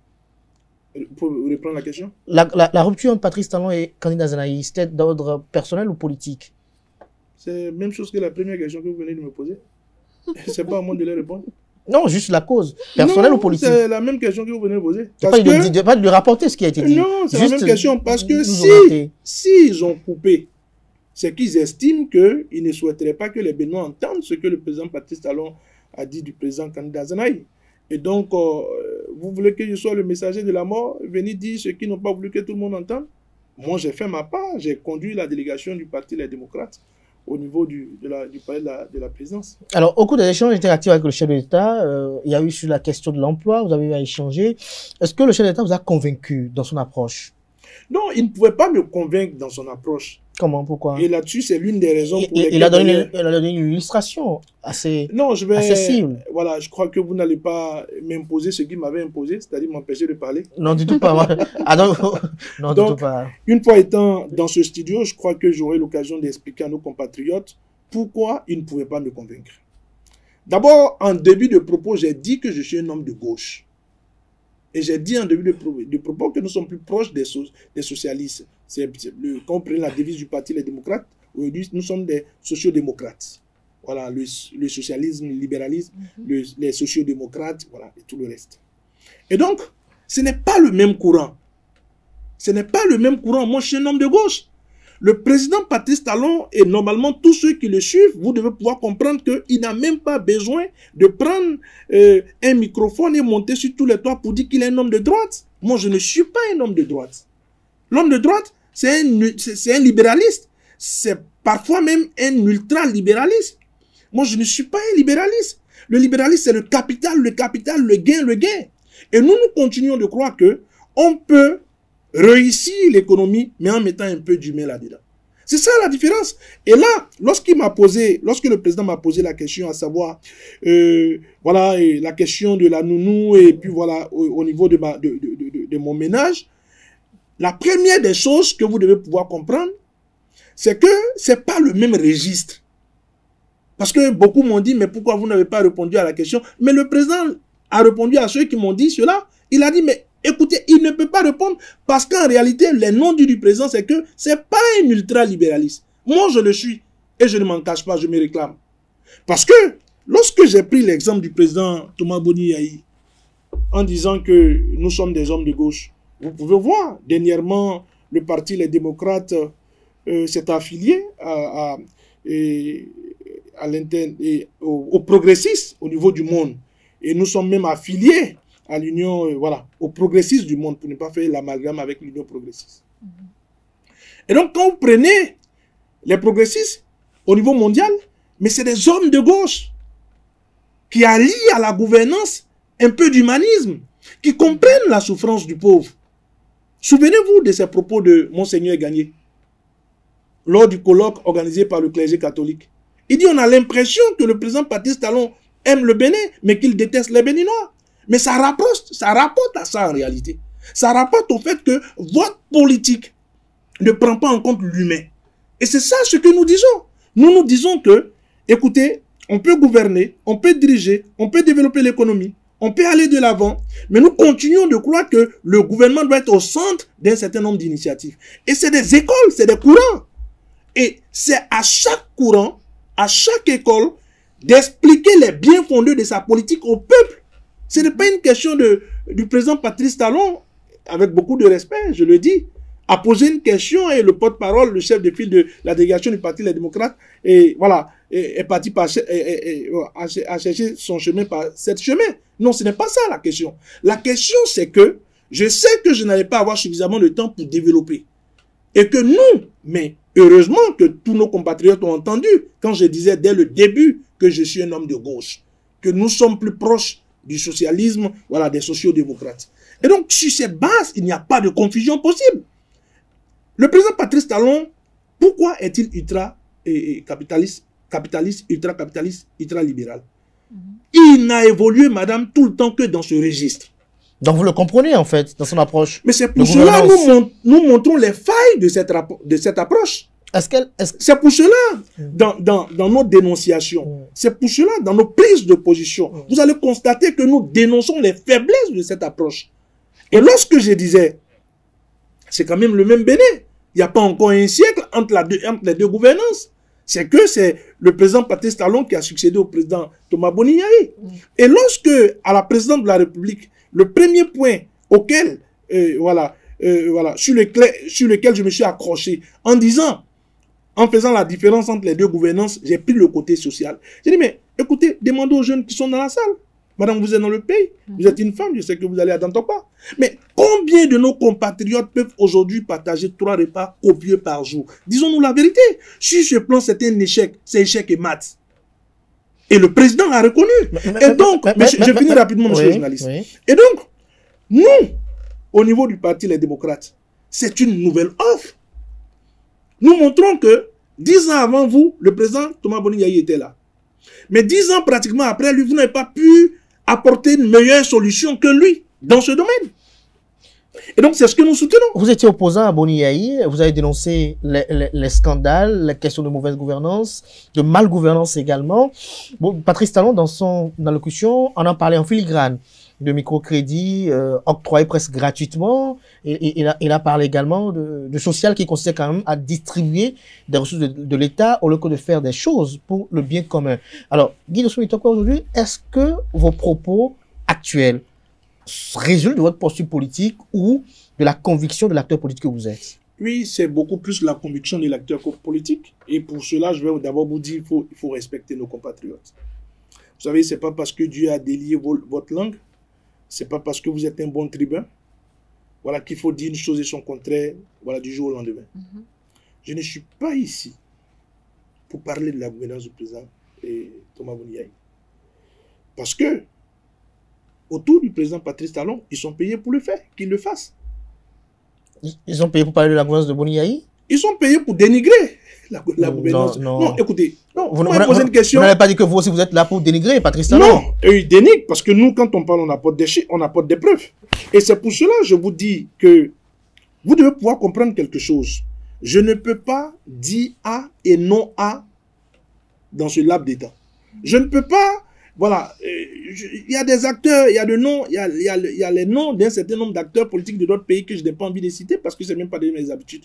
Pour reprendre la question. La rupture entre Patrice Talon et candidat Zanaï, c'était d'ordre personnel ou politique? C'est la même chose que la première question que vous venez de me poser. C'est pas à moi de les répondre. Non, juste la cause. Personnelle ou politique? C'est la même question que vous venez de poser. Pas de lui rapporter ce qui a été dit. Non, c'est la même question. Parce que si ils ont coupé, c'est qu'ils estiment qu'ils ne souhaiteraient pas que les Béninois entendent ce que le président Patrice Talon a dit du président candidat Zanaï. Et donc, vous voulez que je sois le messager de la mort, venir dire ce qu'ils n'ont pas voulu que tout le monde entende? Moi, j'ai fait ma part. J'ai conduit la délégation du Parti Les Démocrates au niveau du palais de la présidence. Alors, au cours des échanges interactifs avec le chef de l'État, il y a eu sur la question de l'emploi, vous avez eu à échanger. Est-ce que le chef de l'État vous a convaincu dans son approche? Non, il ne pouvait pas me convaincre dans son approche. Comment? Pourquoi? Et là-dessus, c'est l'une des raisons pour lesquelles... Il a donné une illustration assez accessible. Voilà, je crois que vous n'allez pas m'imposer ce qu'il m'avait imposé, c'est-à-dire m'empêcher de parler. Non, du tout pas. Non, donc, du tout pas. Une fois étant dans ce studio, je crois que j'aurai l'occasion d'expliquer à nos compatriotes pourquoi ils ne pouvaient pas me convaincre. D'abord, en début de propos, j'ai dit que je suis un homme de gauche. Et j'ai dit en début de propos que nous sommes plus proches des socialistes. Quand on prend la devise du Parti Les Démocrates, aujourd'hui, nous sommes des sociodémocrates. Voilà, le socialisme, le libéralisme, les sociodémocrates, voilà, et tout le reste. Et donc, ce n'est pas le même courant. Ce n'est pas le même courant. Moi, je suis un homme de gauche. Le président Patrice Talon et normalement tous ceux qui le suivent, vous devez pouvoir comprendre qu'il n'a même pas besoin de prendre un microphone et monter sur tous les toits pour dire qu'il est un homme de droite. Moi, je ne suis pas un homme de droite. L'homme de droite, c'est un libéraliste. C'est parfois même un ultra-libéraliste. Moi, je ne suis pas un libéraliste. Le libéralisme, c'est le capital, le gain. Et nous continuons de croire que on peut réussir l'économie, mais en mettant un peu d'humain là-dedans. C'est ça la différence. Et là, lorsque le président m'a posé la question, à savoir, voilà, la question de la nounou, et puis voilà, au niveau de mon ménage, la première des choses que vous devez pouvoir comprendre, c'est que c'est pas le même registre. Parce que beaucoup m'ont dit, mais pourquoi vous n'avez pas répondu à la question? Mais le président a répondu à ceux qui m'ont dit cela. Il a dit, mais écoutez, il ne peut pas répondre parce qu'en réalité, les non-dits du président, c'est que c'est pas un ultra-libéraliste. Moi, je le suis et je ne m'en cache pas, je me réclame. Parce que lorsque j'ai pris l'exemple du président Thomas Boni-Yahi en disant que nous sommes des hommes de gauche, vous pouvez voir, dernièrement, le Parti Les Démocrates s'est affilié aux progressistes au niveau du monde. Et nous sommes même affiliés à l'union, voilà, aux progressistes du monde, pour ne pas faire l'amalgame avec l'union progressiste. Et donc, quand vous prenez les progressistes au niveau mondial, mais c'est des hommes de gauche qui allient à la gouvernance un peu d'humanisme, qui comprennent la souffrance du pauvre. Souvenez-vous de ces propos de Monseigneur Gagné, lors du colloque organisé par le clergé catholique. Il dit, on a l'impression que le président Patrice Talon aime le Bénin, mais qu'il déteste les Béninois. Mais ça rapporte à ça en réalité. Ça rapporte au fait que votre politique ne prend pas en compte l'humain. Et c'est ça ce que nous disons. Nous disons que, écoutez, on peut gouverner, on peut diriger, on peut développer l'économie, on peut aller de l'avant, mais nous continuons de croire que le gouvernement doit être au centre d'un certain nombre d'initiatives. Et c'est des écoles, c'est des courants. Et c'est à chaque courant, à chaque école, d'expliquer les biens fondés de sa politique au peuple. Ce n'est pas une question du président Patrice Talon, avec beaucoup de respect, je le dis, a posé une question et le porte-parole, le chef de file de la délégation du Parti Les Démocrates, et voilà, est parti à chercher son chemin par cette chemin. Non, ce n'est pas ça la question. La question, c'est que je sais que je n'allais pas avoir suffisamment de temps pour développer. Et que nous, mais heureusement que tous nos compatriotes ont entendu, quand je disais dès le début que je suis un homme de gauche, que nous sommes plus proches du socialisme, voilà, des sociodémocrates. Et donc, sur cette base, il n'y a pas de confusion possible. Le président Patrice Talon, pourquoi est-il ultra-capitaliste, ultra-capitaliste, ultra-libéral? Il n'a évolué, madame, tout le temps que dans ce registre. Donc, vous le comprenez, en fait, dans son approche. Mais c'est pour cela que nous montrons les failles de cette approche. C'est pour cela, dans nos dénonciations, c'est pour cela, dans nos prises de position, vous allez constater que nous dénonçons les faiblesses de cette approche. Et lorsque je disais, c'est quand même le même Bénin. Il n'y a pas encore un siècle entre les deux gouvernances. C'est que c'est le président Patrice Talon qui a succédé au président Thomas Boni Yayi. Et lorsque, à la présidente de la République, le premier point auquel, sur lequel je me suis accroché, en faisant la différence entre les deux gouvernances, j'ai pris le côté social. J'ai dit, mais écoutez, demandez aux jeunes qui sont dans la salle. Madame, vous êtes dans le pays, vous êtes une femme, je sais que vous allez à Dantokwa. Mais combien de nos compatriotes peuvent aujourd'hui partager 3 repas copieux par jour? Disons-nous la vérité. Sur ce plan, c'est un échec. C'est échec et maths. Et le président l'a reconnu. Et donc, je finis rapidement, monsieur le journaliste. Oui. Et donc, nous, au niveau du parti Les Démocrates, c'est une nouvelle offre. Nous montrons que 10 ans avant vous, le président Thomas Boni Yayi était là. Mais 10 ans pratiquement après lui, vous n'avez pas pu apporter une meilleure solution que lui dans ce domaine. Et donc, c'est ce que nous soutenons. Vous étiez opposant à Boni Yayi, vous avez dénoncé les scandales, les questions de mauvaise gouvernance, de malgouvernance également. Bon, Patrice Talon, dans son allocution, en parlait en filigrane de microcrédits octroyés presque gratuitement. Et il a parlé également de social qui consistait quand même à distribuer des ressources de l'État au lieu de faire des choses pour le bien commun. Alors, Guy Dossou-Mitokwa, aujourd'hui, est-ce que vos propos actuels résultent de votre posture politique ou de la conviction de l'acteur politique que vous êtes? Oui, c'est beaucoup plus la conviction de l'acteur politique. Et pour cela, je vais d'abord vous dire qu'il faut respecter nos compatriotes. Vous savez, ce n'est pas parce que Dieu a délié votre langue, ce n'est pas parce que vous êtes un bon tribun, voilà, qu'il faut dire une chose et son contraire, voilà, du jour au lendemain. Je ne suis pas ici pour parler de la gouvernance du président Thomas Boni Yayi. Parce que, autour du président Patrice Talon, ils sont payés pour le faire, qu'ils le fassent. Ils sont payés pour parler de la gouvernance de Boni Yayi? Ils sont payés pour dénigrer la gouvernance. Non, écoutez, vous n'avez pas dit que vous aussi vous êtes là pour dénigrer Patrice Talon? Non, ils dénigrent parce que nous, quand on parle, on apporte des preuves. Et c'est pour cela que je vous dis que vous devez pouvoir comprendre quelque chose. Je ne peux pas dire A et non A dans ce laps d'état. Je ne peux pas, voilà, il y a des acteurs, il y a des noms, il y a les noms d'un certain nombre d'acteurs politiques de d'autres pays que je n'ai pas envie de citer parce que ce n'est même pas de mes habitudes.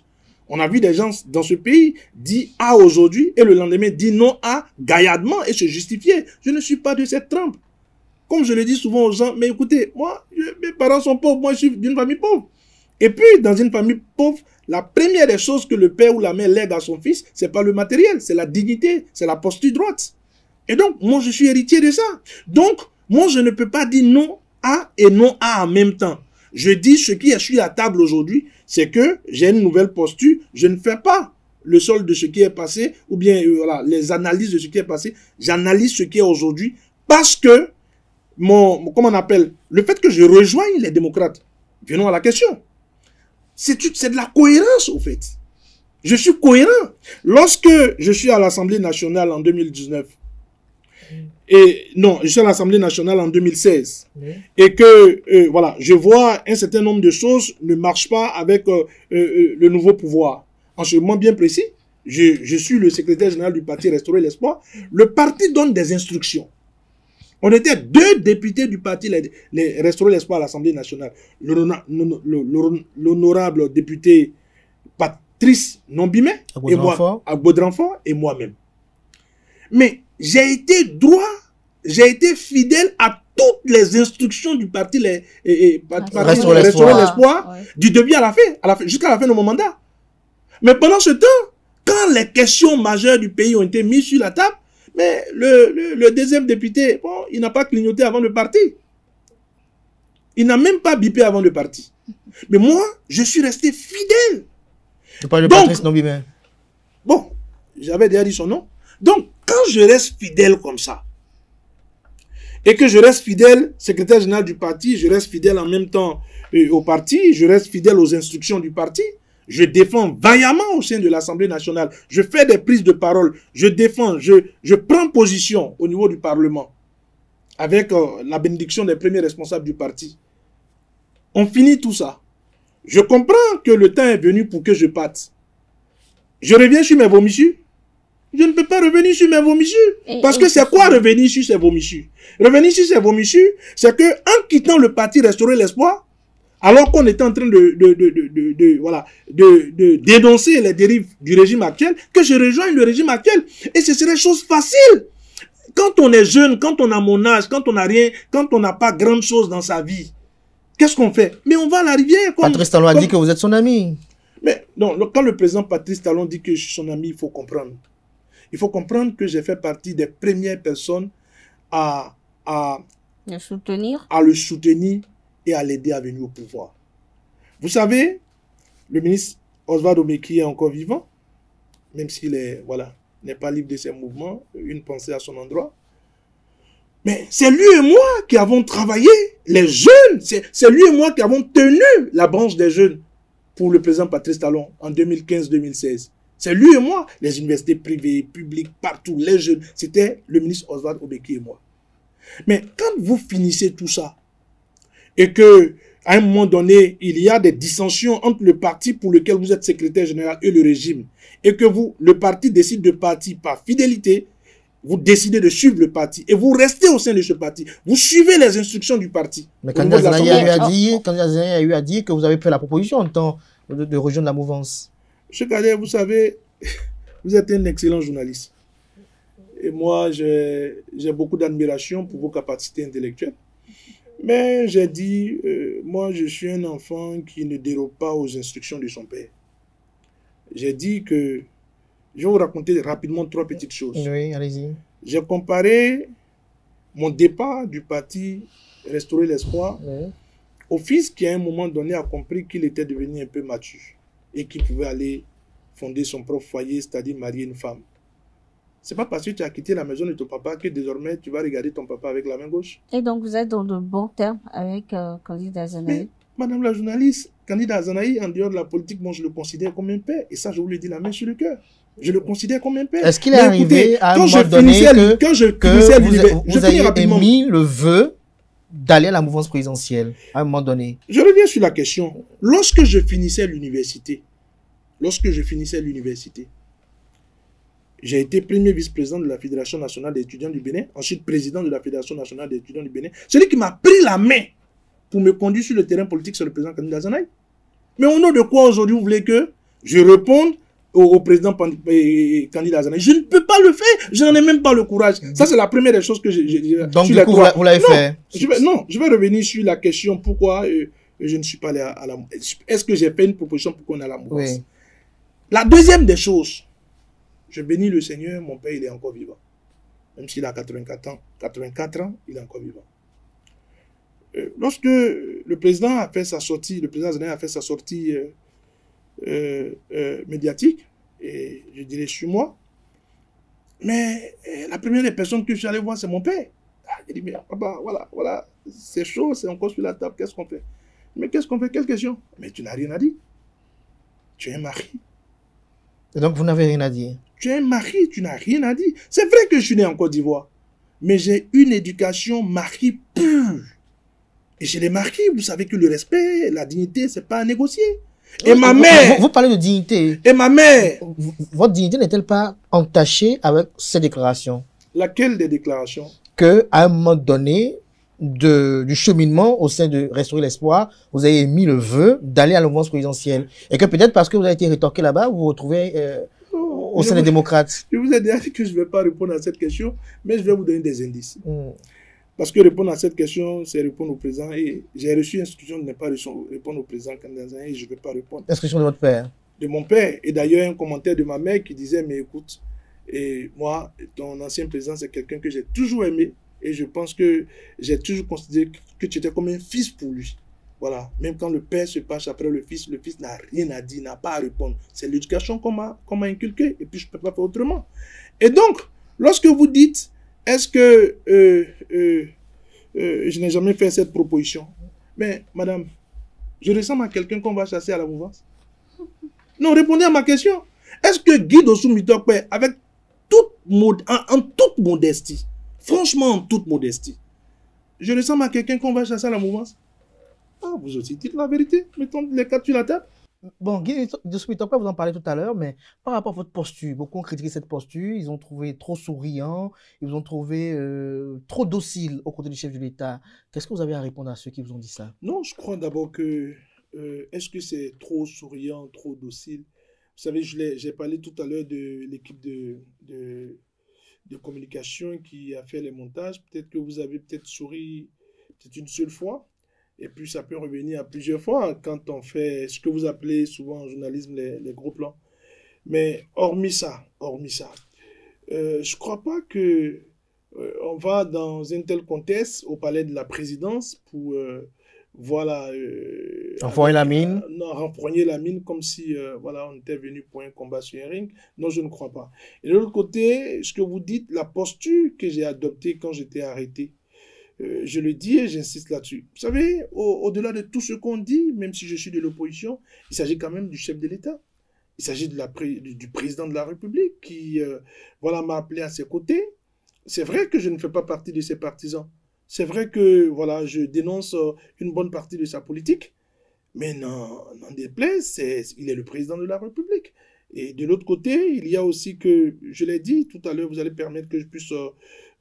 On a vu des gens dans ce pays dire A aujourd'hui et le lendemain dire non A gaillardement et se justifier. Je ne suis pas de cette trempe. Comme je le dis souvent aux gens, mais écoutez, moi, mes parents sont pauvres, moi je suis d'une famille pauvre. Et puis, dans une famille pauvre, la première des choses que le père ou la mère lègue à son fils, c'est pas le matériel, c'est la dignité, c'est la posture droite. Et donc, moi je suis héritier de ça. Donc, moi je ne peux pas dire non A et non A en même temps. Je dis ce qui est sur la table aujourd'hui, c'est que j'ai une nouvelle posture, je ne fais pas le solde de ce qui est passé, ou bien voilà, les analyses de ce qui est passé, j'analyse ce qui est aujourd'hui, parce que comment on appelle, le fait que je rejoigne les démocrates, venons à la question, c'est de la cohérence au fait. Je suis cohérent. Lorsque je suis à l'Assemblée nationale en 2019, je suis à l'Assemblée nationale en 2016. Et que, voilà, je vois un certain nombre de choses ne marchent pas avec le nouveau pouvoir. En ce moment bien précis, je suis le secrétaire général du parti Restaurer l'Espoir. Le parti donne des instructions. On était 2 députés du parti Restaurer l'Espoir à l'Assemblée nationale. L'honorable député Patrice Nombimet, et moi, à Baudrenfort, et moi-même. Mais j'ai été droit, j'ai été fidèle à toutes les instructions du parti Restaurer l'Espoir, du début à la fin, jusqu'à la fin de mon mandat. Mais pendant ce temps, quand les questions majeures du pays ont été mises sur la table, mais le deuxième député, bon, il n'a pas clignoté avant de partir. Il n'a même pas bipé avant de partir. Mais moi, je suis resté fidèle. Tu parles de Patrice Nombimet. Bon, j'avais déjà dit son nom. Donc, quand je reste fidèle comme ça, et que je reste fidèle, secrétaire général du parti, je reste fidèle en même temps au parti, je reste fidèle aux instructions du parti, je défends vaillamment au sein de l'Assemblée nationale, je fais des prises de parole, je défends, je prends position au niveau du Parlement, avec la bénédiction des premiers responsables du parti. On finit tout ça. Je comprends que le temps est venu pour que je parte. Je reviens sur mes vomissures. Je ne peux pas revenir sur mes vomissures. Parce que c'est quoi revenir sur ces vomissures? Revenir sur ces vomissures, c'est que en quittant le parti Restaurer l'Espoir, Alors qu'on était en train de dénoncer les dérives du régime actuel, que je rejoigne le régime actuel. Et ce serait chose facile. Quand on est jeune, quand on a mon âge, quand on n'a rien, quand on n'a pas grande chose dans sa vie, qu'est-ce qu'on fait? Mais on va à la rivière. Patrice Talon a dit que vous êtes son ami. Mais non, quand le président Patrice Talon dit que je suis son ami, il faut comprendre. Il faut comprendre que j'ai fait partie des premières personnes à le soutenir et à l'aider à venir au pouvoir. Vous savez, le ministre Oswald Obeki est encore vivant, même s'il est, voilà, n'est pas libre de ses mouvements, une pensée à son endroit. Mais c'est lui et moi qui avons travaillé, les jeunes, c'est lui et moi qui avons tenu la branche des jeunes pour le président Patrice Talon en 2015-2016. C'est lui et moi, les universités privées, publiques, partout, les jeunes, c'était le ministre Oswald Obeki et moi. Mais quand vous finissez tout ça, et que à un moment donné, il y a des dissensions entre le parti pour lequel vous êtes secrétaire général et le régime, et que le parti décide de partir par fidélité, vous décidez de suivre le parti, et vous restez au sein de ce parti, vous suivez les instructions du parti. Mais Kandida Zanaï a eu à dire que vous avez fait la proposition en temps de rejoindre la mouvance. Monsieur Kader, vous savez, vous êtes un excellent journaliste. Et moi, j'ai beaucoup d'admiration pour vos capacités intellectuelles. Mais j'ai dit, moi, je suis un enfant qui ne dérobe pas aux instructions de son père. J'ai dit que, je vais vous raconter rapidement 3 petites choses. Oui, allez-y. J'ai comparé mon départ du parti Restaurer l'Espoir au fils qui, à un moment donné, a compris qu'il était devenu un peu mature et qu'il pouvait aller fonder son propre foyer, c'est-à-dire marier une femme. C'est pas parce que tu as quitté la maison de ton papa que désormais tu vas regarder ton papa avec la main gauche. Et donc vous êtes dans de bons termes avec Kandida Zanaï. Madame la journaliste, Kandida Zanaï, en dehors de la politique, moi je le considère comme un père. Et ça, je vous le dis la main sur le cœur. Je le considère comme un père. Est-ce qu'il est arrivé à un moment donné que vous ayez émis le vœu d'aller à la mouvance présidentielle à un moment donné? Je reviens sur la question. Lorsque je finissais l'université, j'ai été premier vice-président de la Fédération nationale des étudiants du Bénin, ensuite président de la Fédération nationale des étudiants du Bénin. Celui qui m'a pris la main pour me conduire sur le terrain politique, c'est le président Kandida Zanaï. Mais au nom de quoi aujourd'hui vous voulez que je réponde au président Kandida Zanaï? Je ne peux pas le faire, je n'en ai même pas le courage. Ça, c'est la première des choses que j'ai. Donc, du coup, vous l'avez fait? Je vais revenir sur la question pourquoi je ne suis pas allé à la. Est-ce que j'ai fait une proposition pour qu'on ait la mouvance? Oui. La deuxième des choses, je bénis le Seigneur, mon père, il est encore vivant. Même s'il a 84 ans, il est encore vivant. Lorsque le président a fait sa sortie, le président Zanaï a fait sa sortie médiatique, et je dirais sur moi, mais la première des personnes que je suis allé voir, c'est mon père. Il dit, mais papa, voilà, c'est chaud, c'est encore sur la table, qu'est-ce qu'on fait? Mais qu'est-ce qu'on fait? Quelle question? Mais tu n'as rien à dire. Tu es un mari. Et donc, vous n'avez rien à dire? Tu es un mari, tu n'as rien à dire. C'est vrai que je suis né en Côte d'Ivoire, mais j'ai une éducation mari pure. Et chez les maris, vous savez que le respect, la dignité, c'est pas à négocier. Et ma mère... Vous parlez de dignité. Et ma mère... Votre dignité n'est-elle pas entachée avec ces déclarations? Laquelle des déclarations? Que à un moment donné du cheminement au sein de Restaurer l'Espoir, vous avez mis le vœu d'aller à la mouvance présidentielle. Et que peut-être parce que vous avez été rétorqué là-bas, vous vous retrouvez au sein des démocrates. Je vous ai déjà dit que je ne vais pas répondre à cette question, mais je vais vous donner des indices. Parce que répondre à cette question, c'est répondre au président. Et j'ai reçu l'instruction de ne pas répondre au président Kandida Zanaï et je ne vais pas répondre. L'instruction de votre père? De mon père. Et d'ailleurs, un commentaire de ma mère qui disait, mais écoute, et moi, ton ancien président, c'est quelqu'un que j'ai toujours aimé. Et je pense que j'ai toujours considéré que tu étais comme un fils pour lui. Voilà. Même quand le père se penche après le fils n'a rien à dire, n'a pas à répondre. C'est l'éducation qu'on m'a inculquée. Et puis, je ne peux pas faire autrement. Et donc, lorsque vous dites, est-ce que je n'ai jamais fait cette proposition? Mais, madame, je ressemble à quelqu'un qu'on va chasser à la mouvance? Non, répondez à ma question. Est-ce que Guy Dossou Mitokpe, avec en toute modestie, franchement en toute modestie, je ressemble à quelqu'un qu'on va chasser à la mouvance? Ah, vous aussi dites la vérité. Mettons les cartes sur la table. bon, Guy Dossoumi-Tokpa, vous en parlez tout à l'heure, mais par rapport à votre posture, beaucoup ont critiqué cette posture, ils ont trouvé trop souriant, ils vous ont trouvé trop docile aux côtés du chef de l'État. Qu'est-ce que vous avez à répondre à ceux qui vous ont dit ça? Non, je crois d'abord que est-ce que c'est trop souriant, trop docile? Vous savez, j'ai parlé tout à l'heure de l'équipe de communication qui a fait les montages. Peut-être que vous avez peut-être souri peut-être une seule fois. Et puis ça peut revenir à plusieurs fois quand on fait ce que vous appelez souvent en journalisme les gros plans. Mais hormis ça, je ne crois pas que on va dans un tel contexte au palais de la présidence pour voilà renfroigner la mine. Non, renfroigner la mine comme si voilà on était venu pour un combat sur un ring. Non, je ne crois pas. Et de l'autre côté, ce que vous dites, la posture que j'ai adoptée quand j'étais arrêté, je le dis et j'insiste là-dessus. Vous savez, au-delà de tout ce qu'on dit, même si je suis de l'opposition, il s'agit quand même du chef de l'État. Il s'agit du président de la République qui voilà, m'a appelé à ses côtés. C'est vrai que je ne fais pas partie de ses partisans. C'est vrai que voilà, je dénonce une bonne partie de sa politique. Mais n'en déplaise, il est le président de la République. Et de l'autre côté, il y a aussi que, je l'ai dit tout à l'heure, vous allez permettre que je puisse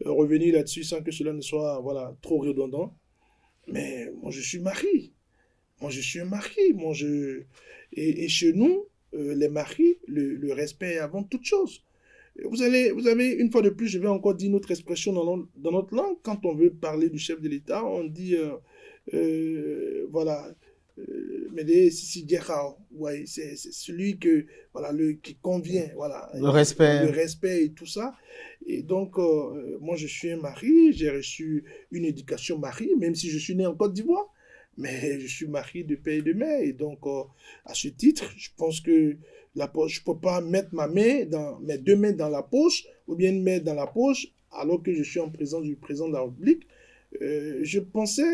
revenir là-dessus sans que cela ne soit voilà, trop redondant. Mais moi, je suis mari. Moi, je suis un mari. Et chez nous, les maris, le respect est avant toute chose. Vous avez, une fois de plus, je vais encore dire une autre expression dans notre langue. Quand on veut parler du chef de l'État, on dit, voilà, mais c'est celui que, voilà, qui convient, voilà. Le respect. Le respect et tout ça. Et donc, moi, je suis un mari, j'ai reçu une éducation mari, même si je suis né en Côte d'Ivoire. Mais je suis mari de père et de mère. Et donc, à ce titre, je pense que je ne peux pas mettre mes deux mains dans la poche, ou bien une main dans la poche, alors que je suis en présence du président de la République. J'ai pensé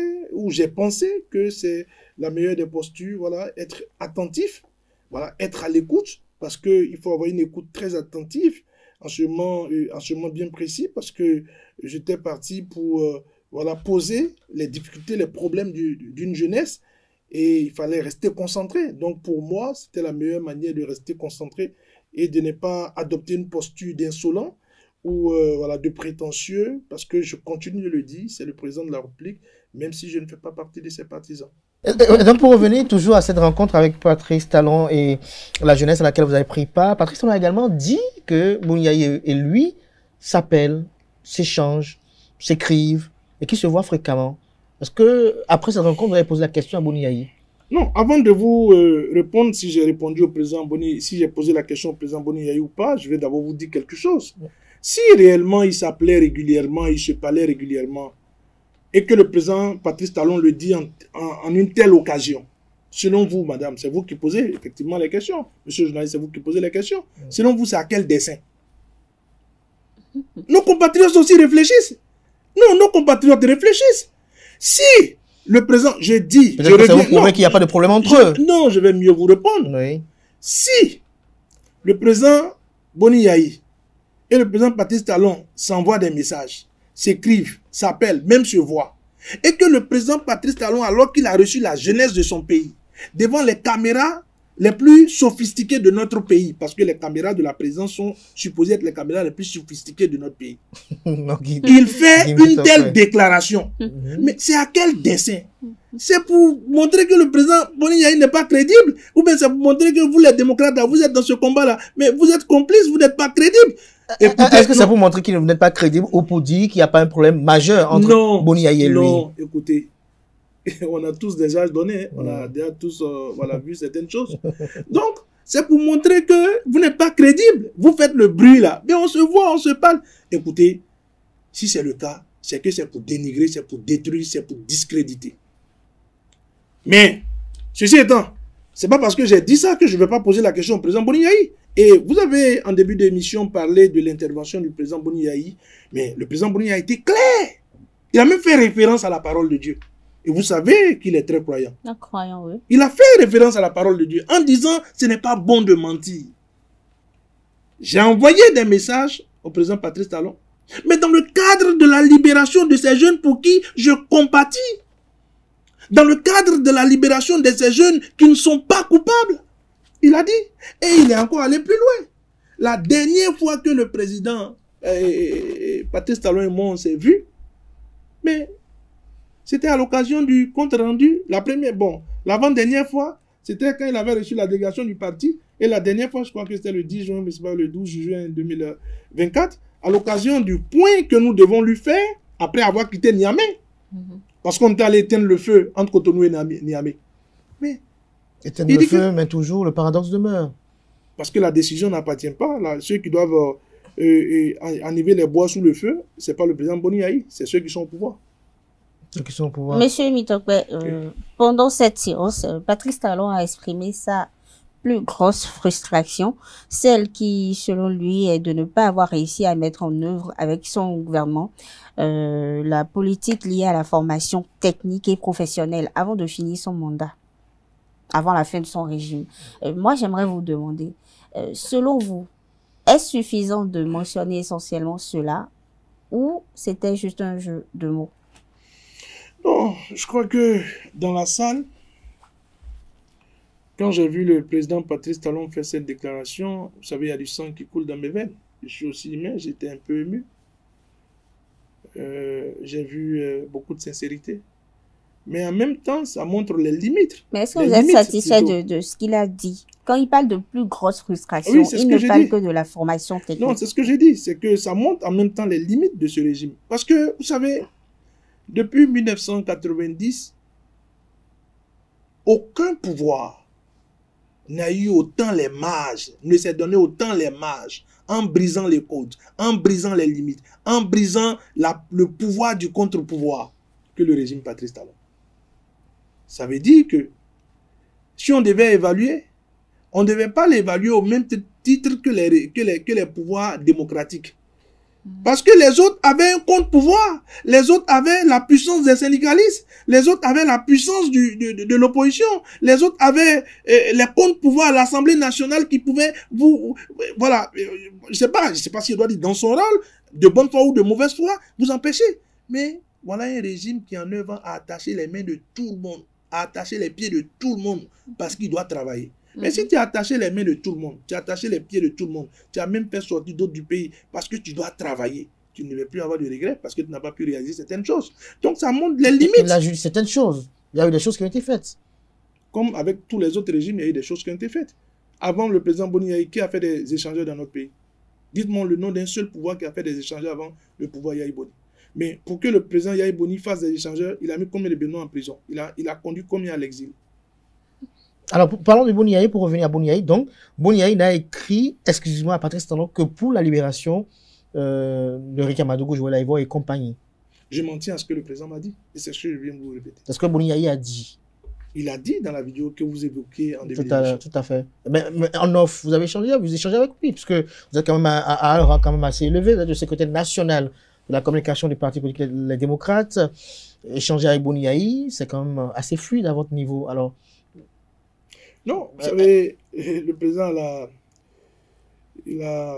que c'est la meilleure des postures, voilà, être attentif, voilà, être à l'écoute, parce qu'il faut avoir une écoute très attentive, en ce moment bien précis, parce que j'étais parti pour voilà, poser les difficultés, les problèmes d'une jeunesse, et il fallait rester concentré. Donc pour moi, c'était la meilleure manière de rester concentré et de ne pas adopter une posture d'insolent ou voilà, de prétentieux, parce que je continue de le dire, c'est le président de la République, même si je ne fais pas partie de ses partisans. Donc pour revenir toujours à cette rencontre avec Patrice Talon et la jeunesse à laquelle vous avez pris part, Patrice Talon a également dit que Boni et lui s'appellent, s'échangent, s'écrivent et qu'ils se voient fréquemment. Est-ce que après cette rencontre, vous avez posé la question à Boni? Non, avant de vous répondre si j'ai répondu au président Boni, si j'ai posé la question au président Boni ou pas, je vais d'abord vous dire quelque chose. Si réellement il s'appelait régulièrement, il se parlait régulièrement, et que le président Patrice Talon le dit en une telle occasion, selon vous, madame, c'est vous qui posez effectivement les questions. Monsieur le journaliste, c'est vous qui posez les questions. Selon vous, c'est à quel dessein? Nos compatriotes aussi réfléchissent. Non, nos compatriotes réfléchissent. Si le président, je dis... Peut-être que ça vous prouve qu'il n'y a pas de problème entre eux. Non, je vais mieux vous répondre. Oui. Si le président Boni et le président Patrice Talon s'envoient des messages, s'écrivent, s'appellent, même se voient, et que le président Patrice Talon, alors qu'il a reçu la jeunesse de son pays, devant les caméras les plus sophistiquées de notre pays, parce que les caméras de la présidence sont supposées être les caméras les plus sophistiquées de notre pays. Il fait une telle déclaration. Mais c'est à quel dessein? C'est pour montrer que le président Boni n'est pas crédible, ou bien c'est pour montrer que vous, les démocrates, vous êtes dans ce combat-là, mais vous êtes complices, vous n'êtes pas crédibles. Est-ce que c'est pour montrer qu'il n'êtes pas crédible ou pour dire qu'il n'y a pas un problème majeur entre Boni et lui? Non, écoutez, on a tous déjà donné, on a déjà tous voilà, vu certaines choses. Donc, c'est pour montrer que vous n'êtes pas crédible. Vous faites le bruit là. Mais on se voit, on se parle. Écoutez, si c'est le cas, c'est que c'est pour dénigrer, c'est pour détruire, c'est pour discréditer. Mais, ceci étant, c'est pas parce que j'ai dit ça que je ne vais pas poser la question au président Boni. Et vous avez, en début d'émission, parlé de l'intervention du président Boni. Mais le président Boni a été clair. Il a même fait référence à la parole de Dieu. Et vous savez qu'il est très croyant. Croyant, oui. Il a fait référence à la parole de Dieu en disant ce n'est pas bon de mentir. J'ai envoyé des messages au président Patrice Talon, mais dans le cadre de la libération de ces jeunes pour qui je compatis, dans le cadre de la libération de ces jeunes qui ne sont pas coupables, Il a dit. Et il est encore allé plus loin. La dernière fois que le président Patrice Talon et moi on s'est vus, mais c'était à l'occasion du compte rendu. L'avant-dernière fois, c'était quand il avait reçu la délégation du parti. Et la dernière fois, je crois que c'était le 10 juin, mais c'est pas le 12 juin 2024, à l'occasion du point que nous devons lui faire après avoir quitté Niamey. Parce qu'on est allé éteindre le feu entre Cotonou et Niamey. Mais éteindre le feu, mais toujours le paradoxe demeure. Parce que la décision n'appartient pas. Là, ceux qui doivent enlever les bois sous le feu, ce n'est pas le président Boni Yayi, c'est ceux qui sont au pouvoir. Ceux qui sont au pouvoir. Monsieur Mitokwe, pendant cette séance, Patrice Talon a exprimé sa plus grosse frustration, celle qui, selon lui, est de ne pas avoir réussi à mettre en œuvre avec son gouvernement la politique liée à la formation technique et professionnelle avant de finir son mandat, avant la fin de son régime. Moi, j'aimerais vous demander, selon vous, est-ce suffisant de mentionner essentiellement cela ou c'était juste un jeu de mots? Non, je crois que dans la salle, quand j'ai vu le président Patrice Talon faire cette déclaration, vous savez, il y a du sang qui coule dans mes veines. Je suis aussi humain, j'étais un peu ému. J'ai vu beaucoup de sincérité. Mais en même temps, ça montre les limites. Mais est-ce que vous êtes satisfait de ce qu'il a dit? Quand il parle de plus grosse frustration, oui, il ne parle que de la formation technique. Non, c'est ce que j'ai dit. C'est que ça montre en même temps les limites de ce régime. Parce que, vous savez, depuis 1990, aucun pouvoir n'a eu autant les marges, ne s'est donné autant les marges, en brisant les codes, en brisant les limites, en brisant le pouvoir du contre-pouvoir que le régime Patrice Talon. Ça veut dire que si on devait évaluer, on ne devait pas l'évaluer au même titre que les pouvoirs démocratiques. Parce que les autres avaient un contre-pouvoir, les autres avaient la puissance des syndicalistes, les autres avaient la puissance de l'opposition, les autres avaient les contre-pouvoirs à l'Assemblée nationale qui pouvaient voilà, je sais pas si je dois dire dans son rôle, de bonne foi ou de mauvaise foi, vous empêcher. Mais voilà un régime qui en 9 ans a attaché les mains de tout le monde, a attaché les pieds de tout le monde parce qu'il doit travailler. Mais si tu as attaché les mains de tout le monde, tu as attaché les pieds de tout le monde, tu as même fait sortir d'autres du pays parce que tu dois travailler, tu ne vas plus avoir de regrets parce que tu n'as pas pu réaliser certaines choses. Donc ça montre les limites. Il a eu certaines choses. Il y a eu des choses qui ont été faites. Comme avec tous les autres régimes, il y a eu des choses qui ont été faites. Avant le président Boni Yayi, qui a fait des échangeurs dans notre pays? Dites-moi le nom d'un seul pouvoir qui a fait des échangeurs avant le pouvoir Yayi Boni. Mais pour que le président Yayi Boni fasse des échangeurs, il a mis combien de Béninois en prison? Il a conduit combien à l'exil? Alors, parlons de Boni Yayi, pour revenir à Boni Yayi. Donc, Boni Yayi n'a écrit exclusivement à Patrice Talon que pour la libération de Rika Madougou, Joël Aïvo et compagnie. Je m'en tiens à ce que le président m'a dit. Et c'est ce que je viens de vous répéter. C'est ce que Boni Yayi a dit. Il a dit dans la vidéo que vous évoquez en début d'émission. Tout à fait. Mais en off, vous avez échangé avec lui, puisque vous êtes quand même à un rang quand même assez élevé, vous êtes le secrétaire national de la communication du parti politique Les Démocrates. Échanger avec Boni Yayi, c'est quand même assez fluide à votre niveau. Alors, non, vous savez, le président, il a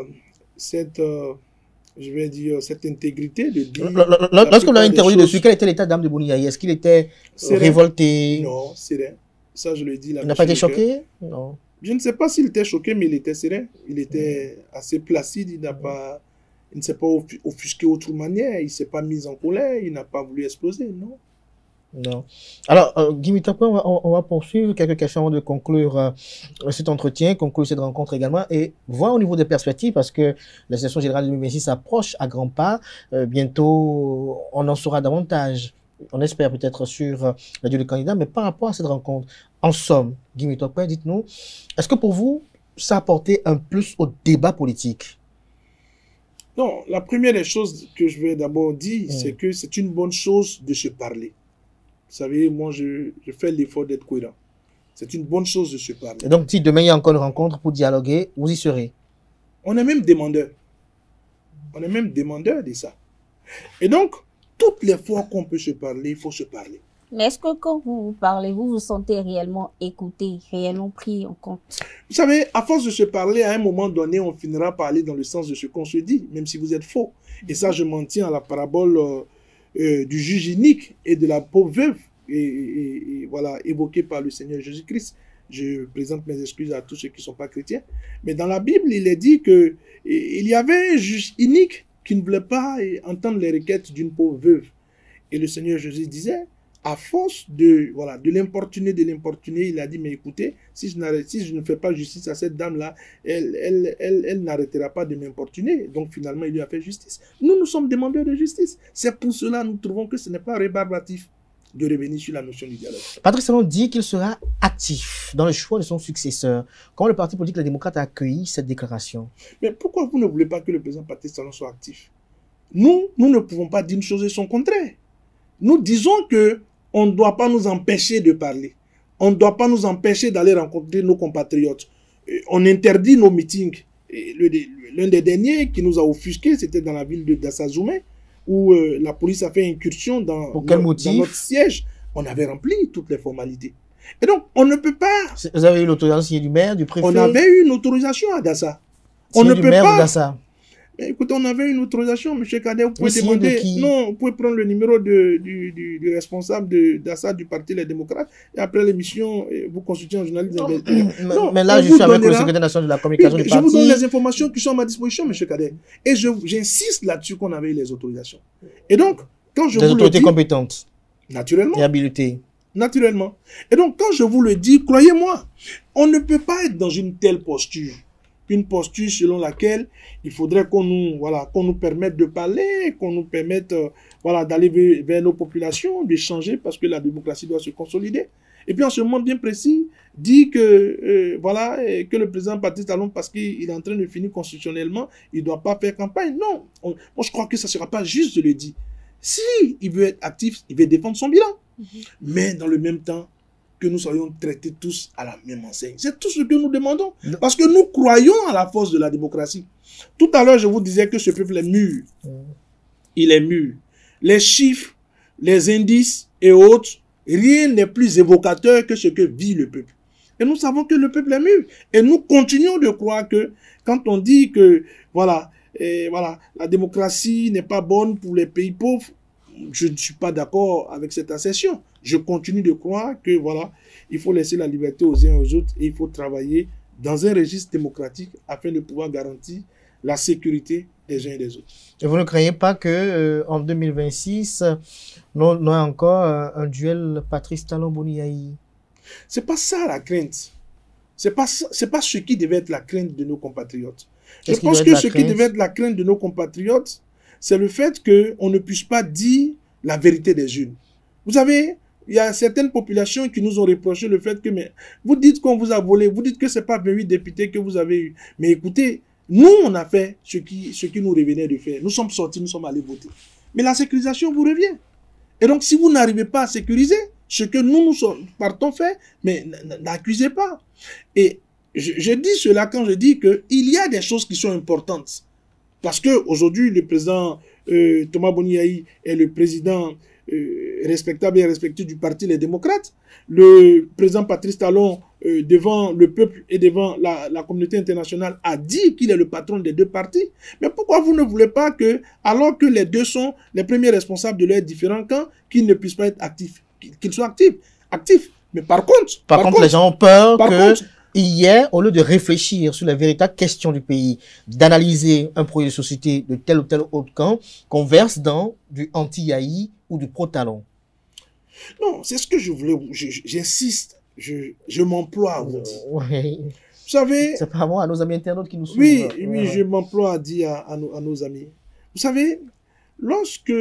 cette, je vais dire, cette intégrité de dire... Lorsqu'on l'a interrogé dessus, quel était l'état d'âme de Boni Yayi? Est-ce qu'il était révolté? Non, serein. Ça, je le dis. Il n'a pas été choqué? Non. Je ne sais pas s'il était choqué, mais il était serein. Il était assez placide. Il ne s'est pas offusqué d'autre manière. Il ne s'est pas mis en colère. Il n'a pas voulu exploser, non. Non. Alors, Guy Mitokwe, on va poursuivre quelques questions avant de conclure cet entretien, conclure cette rencontre également, et voir au niveau des perspectives, parce que la session générale de 2026 approche à grands pas. Bientôt, on en saura davantage. On espère peut-être sur la durée du candidat, mais par rapport à cette rencontre, en somme, Guy Mitokwe, dites-nous, est-ce que pour vous, ça a apporté un plus au débat politique? Non, la première des choses que je vais d'abord dire, c'est que c'est une bonne chose de se parler. Vous savez, moi, je fais l'effort d'être cohérent. C'est une bonne chose de se parler. Et donc, si demain il y a encore une rencontre pour dialoguer, vous y serez? On est même demandeur. On est même demandeur de ça. Et donc, toutes les fois qu'on peut se parler, il faut se parler. Mais est-ce que quand vous parlez, vous vous sentez réellement écouté, réellement pris en compte? Vous savez, à force de se parler, à un moment donné, on finira par aller dans le sens de ce qu'on se dit, même si vous êtes faux. Et ça, je m'en tiens à la parabole du juge unique et de la pauvre veuve, et voilà, évoquée par le Seigneur Jésus-Christ. Je présente mes excuses à tous ceux qui ne sont pas chrétiens. Mais dans la Bible, il est dit qu'il y avait un juge inique qui ne voulait pas entendre les requêtes d'une pauvre veuve. Et le Seigneur Jésus disait, à force de l'importuner, il a dit, mais écoutez, si je ne fais pas justice à cette dame-là, elle n'arrêtera pas de m'importuner. Donc finalement, il lui a fait justice. Nous sommes demandeurs de justice. C'est pour cela que nous trouvons que ce n'est pas rébarbatif de revenir sur la notion du dialogue. Patrice Talon dit qu'il sera actif dans le choix de son successeur. Comment le parti politique Les Démocrates a accueilli cette déclaration? Mais pourquoi vous ne voulez pas que le président Patrice Talon soit actif? Nous ne pouvons pas dire une chose et son contraire. Nous disons que on ne doit pas nous empêcher de parler. On ne doit pas nous empêcher d'aller rencontrer nos compatriotes. On interdit nos meetings. L'un des derniers qui nous a offusqués, c'était dans la ville de Dassazoumé, où la police a fait incursion dans notre siège. On avait rempli toutes les formalités. Et donc, on ne peut pas... Vous avez eu l'autorisation du maire, du préfet? On avait eu une autorisation à Dassa. On ne peut pas... Mais écoutez, on avait une autorisation, M. Cadet, vous pouvez demander... Non, vous pouvez prendre le numéro du responsable d'Assa du Parti Les Démocrates, et après l'émission, vous consultez un journaliste. Non, mais là, je suis avec le secrétaire national de la communication du parti. Je vous donne les informations qui sont à ma disposition, M. Cadet. Et j'insiste là-dessus qu'on avait eu les autorisations. Et donc, quand je vous le dis... Des autorités compétentes. Naturellement. Et habilitées. Naturellement. Et donc, quand je vous le dis, croyez-moi, on ne peut pas être dans une telle posture. Une posture selon laquelle il faudrait qu'on nous permette de parler, qu'on nous permette d'aller vers nos populations, d'échanger, parce que la démocratie doit se consolider. Et puis en ce moment bien précis, dit que que le président Patrice Talon, parce qu'il est en train de finir constitutionnellement, il ne doit pas faire campagne. Non, moi je crois que ça ne sera pas juste de le dire. Si il veut être actif, il veut défendre son bilan. Mais dans le même temps, que nous soyons traités tous à la même enseigne. C'est tout ce que nous demandons. Parce que nous croyons à la force de la démocratie. Tout à l'heure, je vous disais que ce peuple est mûr. Il est mûr. Les chiffres, les indices et autres, rien n'est plus évocateur que ce que vit le peuple. Et nous savons que le peuple est mûr. Et nous continuons de croire que quand on dit que la démocratie n'est pas bonne pour les pays pauvres, je ne suis pas d'accord avec cette assertion. Je continue de croire que il faut laisser la liberté aux uns et aux autres et il faut travailler dans un registre démocratique afin de pouvoir garantir la sécurité des uns et des autres. Et vous ne croyez pas que en 2026, on a encore un duel Patrice Talon-Boni-Yayi? C'est pas ça la crainte. C'est pas ce qui devait être la crainte de nos compatriotes. Je pense que ce qui devait être la crainte de nos compatriotes, c'est le fait qu'on ne puisse pas dire la vérité des urnes. Vous savez, il y a certaines populations qui nous ont reproché le fait que, mais vous dites qu'on vous a volé, vous dites que ce n'est pas 28 députés que vous avez eu. Mais écoutez, nous, on a fait ce qui nous revenait de faire. Nous sommes sortis, nous sommes allés voter. Mais la sécurisation vous revient. Et donc, si vous n'arrivez pas à sécuriser ce que nous partons faire, mais n'accusez pas. Et je dis cela quand je dis qu'il y a des choses qui sont importantes. Parce qu'aujourd'hui, le président Thomas Boni-Yayi est le président respectable et respecté du parti Les Démocrates. Le président Patrice Talon, devant le peuple et devant la communauté internationale, a dit qu'il est le patron des deux partis. Mais pourquoi vous ne voulez pas que, alors que les deux sont les premiers responsables de leurs différents camps, qu'ils ne puissent pas être actifs, qu'ils soient actifs. Mais par contre, les gens ont peur que hier, au lieu de réfléchir sur les véritables questions du pays, d'analyser un projet de société de tel ou tel autre camp, qu'on verse dans du anti-Yayi ou du pro-Talon. Non, c'est ce que je voulais. J'insiste, je m'emploie à vous dire. Oui. Vous savez... C'est pas moi, à nos amis internautes qui nous suivent. Oui, je m'emploie à dire à nos amis. Vous savez, lorsque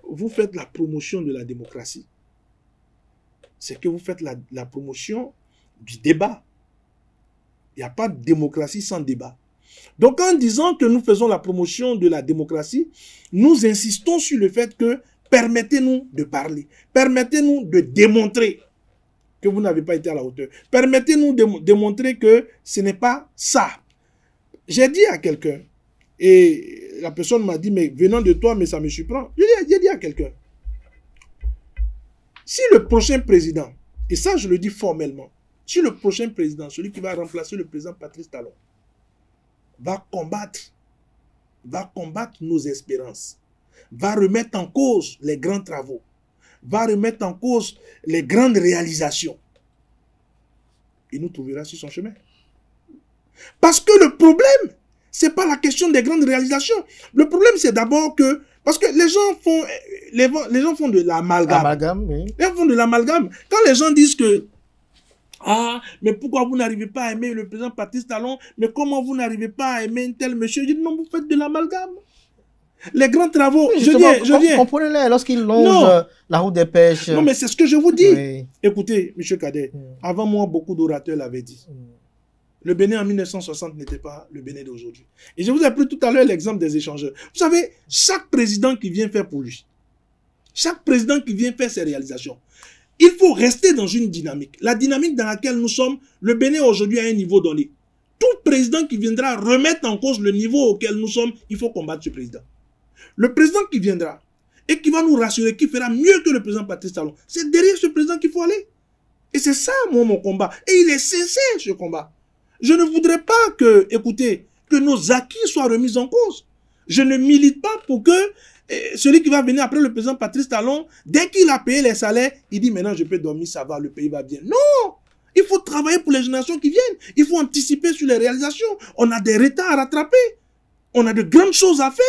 vous faites la promotion de la démocratie, c'est que vous faites la promotion du débat. Il n'y a pas de démocratie sans débat. Donc, en disant que nous faisons la promotion de la démocratie, nous insistons sur le fait que permettez-nous de parler. Permettez-nous de démontrer que vous n'avez pas été à la hauteur. Permettez-nous de démontrer que ce n'est pas ça. J'ai dit à quelqu'un, et la personne m'a dit, mais venant de toi, mais ça me surprend. J'ai dit à quelqu'un, si le prochain président, et ça je le dis formellement, si le prochain président, celui qui va remplacer le président Patrice Talon, va combattre nos espérances, va remettre en cause les grands travaux, va remettre en cause les grandes réalisations, il nous trouvera sur son chemin. Parce que le problème, c'est pas la question des grandes réalisations. Le problème, c'est d'abord que, parce que les gens font de l'amalgame. Oui. Les gens font de l'amalgame. Quand les gens disent que, ah, mais pourquoi vous n'arrivez pas à aimer le président Patrice Talon, mais comment vous n'arrivez pas à aimer un tel monsieur? Je dis non, vous faites de l'amalgame. Les grands travaux, Oui, je viens. Comprenez-les, lorsqu'ils longent la route des pêches. Non, mais c'est ce que je vous dis. Oui. Écoutez, M. Cadet, avant moi, beaucoup d'orateurs l'avaient dit. Le Bénin en 1960 n'était pas le Bénin d'aujourd'hui. Et je vous ai pris tout à l'heure l'exemple des échangeurs. Vous savez, chaque président qui vient faire pour lui, chaque président qui vient faire ses réalisations, il faut rester dans une dynamique. La dynamique dans laquelle nous sommes, le Bénin aujourd'hui à un niveau donné. Tout président qui viendra remettre en cause le niveau auquel nous sommes, il faut combattre ce président. Le président qui viendra et qui va nous rassurer, qui fera mieux que le président Patrice Talon, c'est derrière ce président qu'il faut aller. Et c'est ça, moi, mon combat. Et il est sincère, ce combat. Je ne voudrais pas que, écoutez, que nos acquis soient remis en cause. Je ne milite pas pour que celui qui va venir après le président Patrice Talon, dès qu'il a payé les salaires, il dit maintenant je peux dormir, ça va, le pays va bien. Non! Il faut travailler pour les générations qui viennent. Il faut anticiper sur les réalisations. On a des retards à rattraper. On a de grandes choses à faire.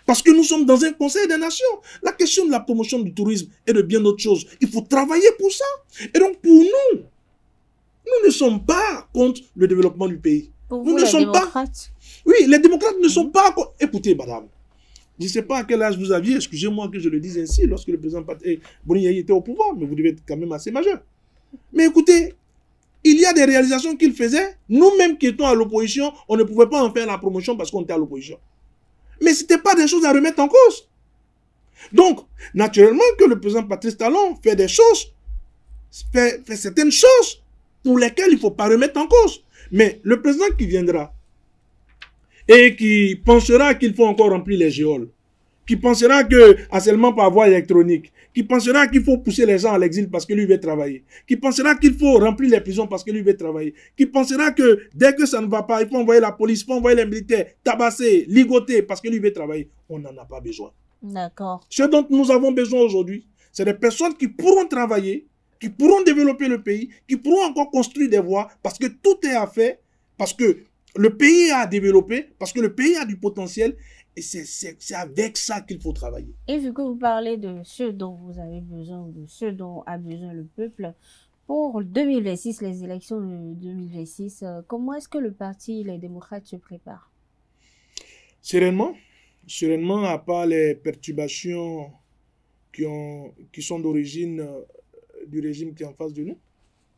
Parce que nous sommes dans un conseil des nations. La question de la promotion du tourisme et de bien d'autres choses, il faut travailler pour ça. Et donc pour nous, nous ne sommes pas contre le développement du pays. Pour nous vous, ne les sommes démocrates. pas. Oui, les démocrates ne sont pas contre. Écoutez, madame, je ne sais pas à quel âge vous aviez, excusez-moi que je le dise ainsi, lorsque le président Boni était au pouvoir, mais vous devez être quand même assez majeur. Mais écoutez, il y a des réalisations qu'il faisait. Nous-mêmes qui étions à l'opposition, on ne pouvait pas en faire la promotion parce qu'on était à l'opposition. Mais ce n'était pas des choses à remettre en cause. Donc, naturellement que le président Patrice Talon fait des choses, fait certaines choses pour lesquelles il ne faut pas remettre en cause. Mais le président qui viendra et qui pensera qu'il faut encore remplir les géoles, qui pensera que seulement par voie électronique, qui pensera qu'il faut pousser les gens à l'exil parce que lui veut travailler, qui pensera qu'il faut remplir les prisons parce que lui veut travailler, qui pensera que dès que ça ne va pas, il faut envoyer la police, il faut envoyer les militaires, tabasser, ligoter parce que lui veut travailler. On n'en a pas besoin. D'accord. Ce dont nous avons besoin aujourd'hui, c'est des personnes qui pourront travailler, qui pourront développer le pays, qui pourront encore construire des voies parce que tout est à faire, parce que le pays est à développer, parce que le pays a du potentiel. Et c'est avec ça qu'il faut travailler. Et vu que vous parlez de ce dont vous avez besoin, ou de ce dont a besoin le peuple, pour 2026, les élections de 2026, comment est-ce que le parti Les Démocrates se prépare? Sereinement. Sereinement, à part les perturbations qui sont d'origine du régime qui est en face de nous.